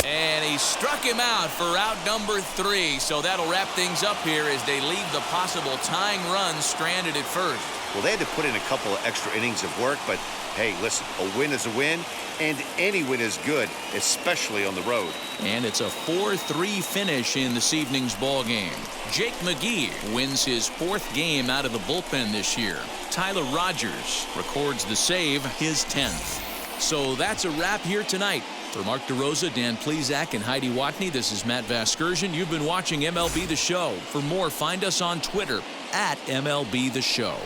And he struck him out for out number 3. So that'll wrap things up here as they leave the possible tying run stranded at first. Well, they had to put in a couple of extra innings of work, but hey, listen, a win is a win, and any win is good, especially on the road. And it's a 4-3 finish in this evening's ball game. Jake McGee wins his 4th game out of the bullpen this year. Tyler Rogers records the save, his 10th. So that's a wrap here tonight. For Mark DeRosa, Dan Plesac, and Heidi Watney, this is Matt Vasgersian. You've been watching MLB The Show. For more, find us on Twitter @MLB The Show.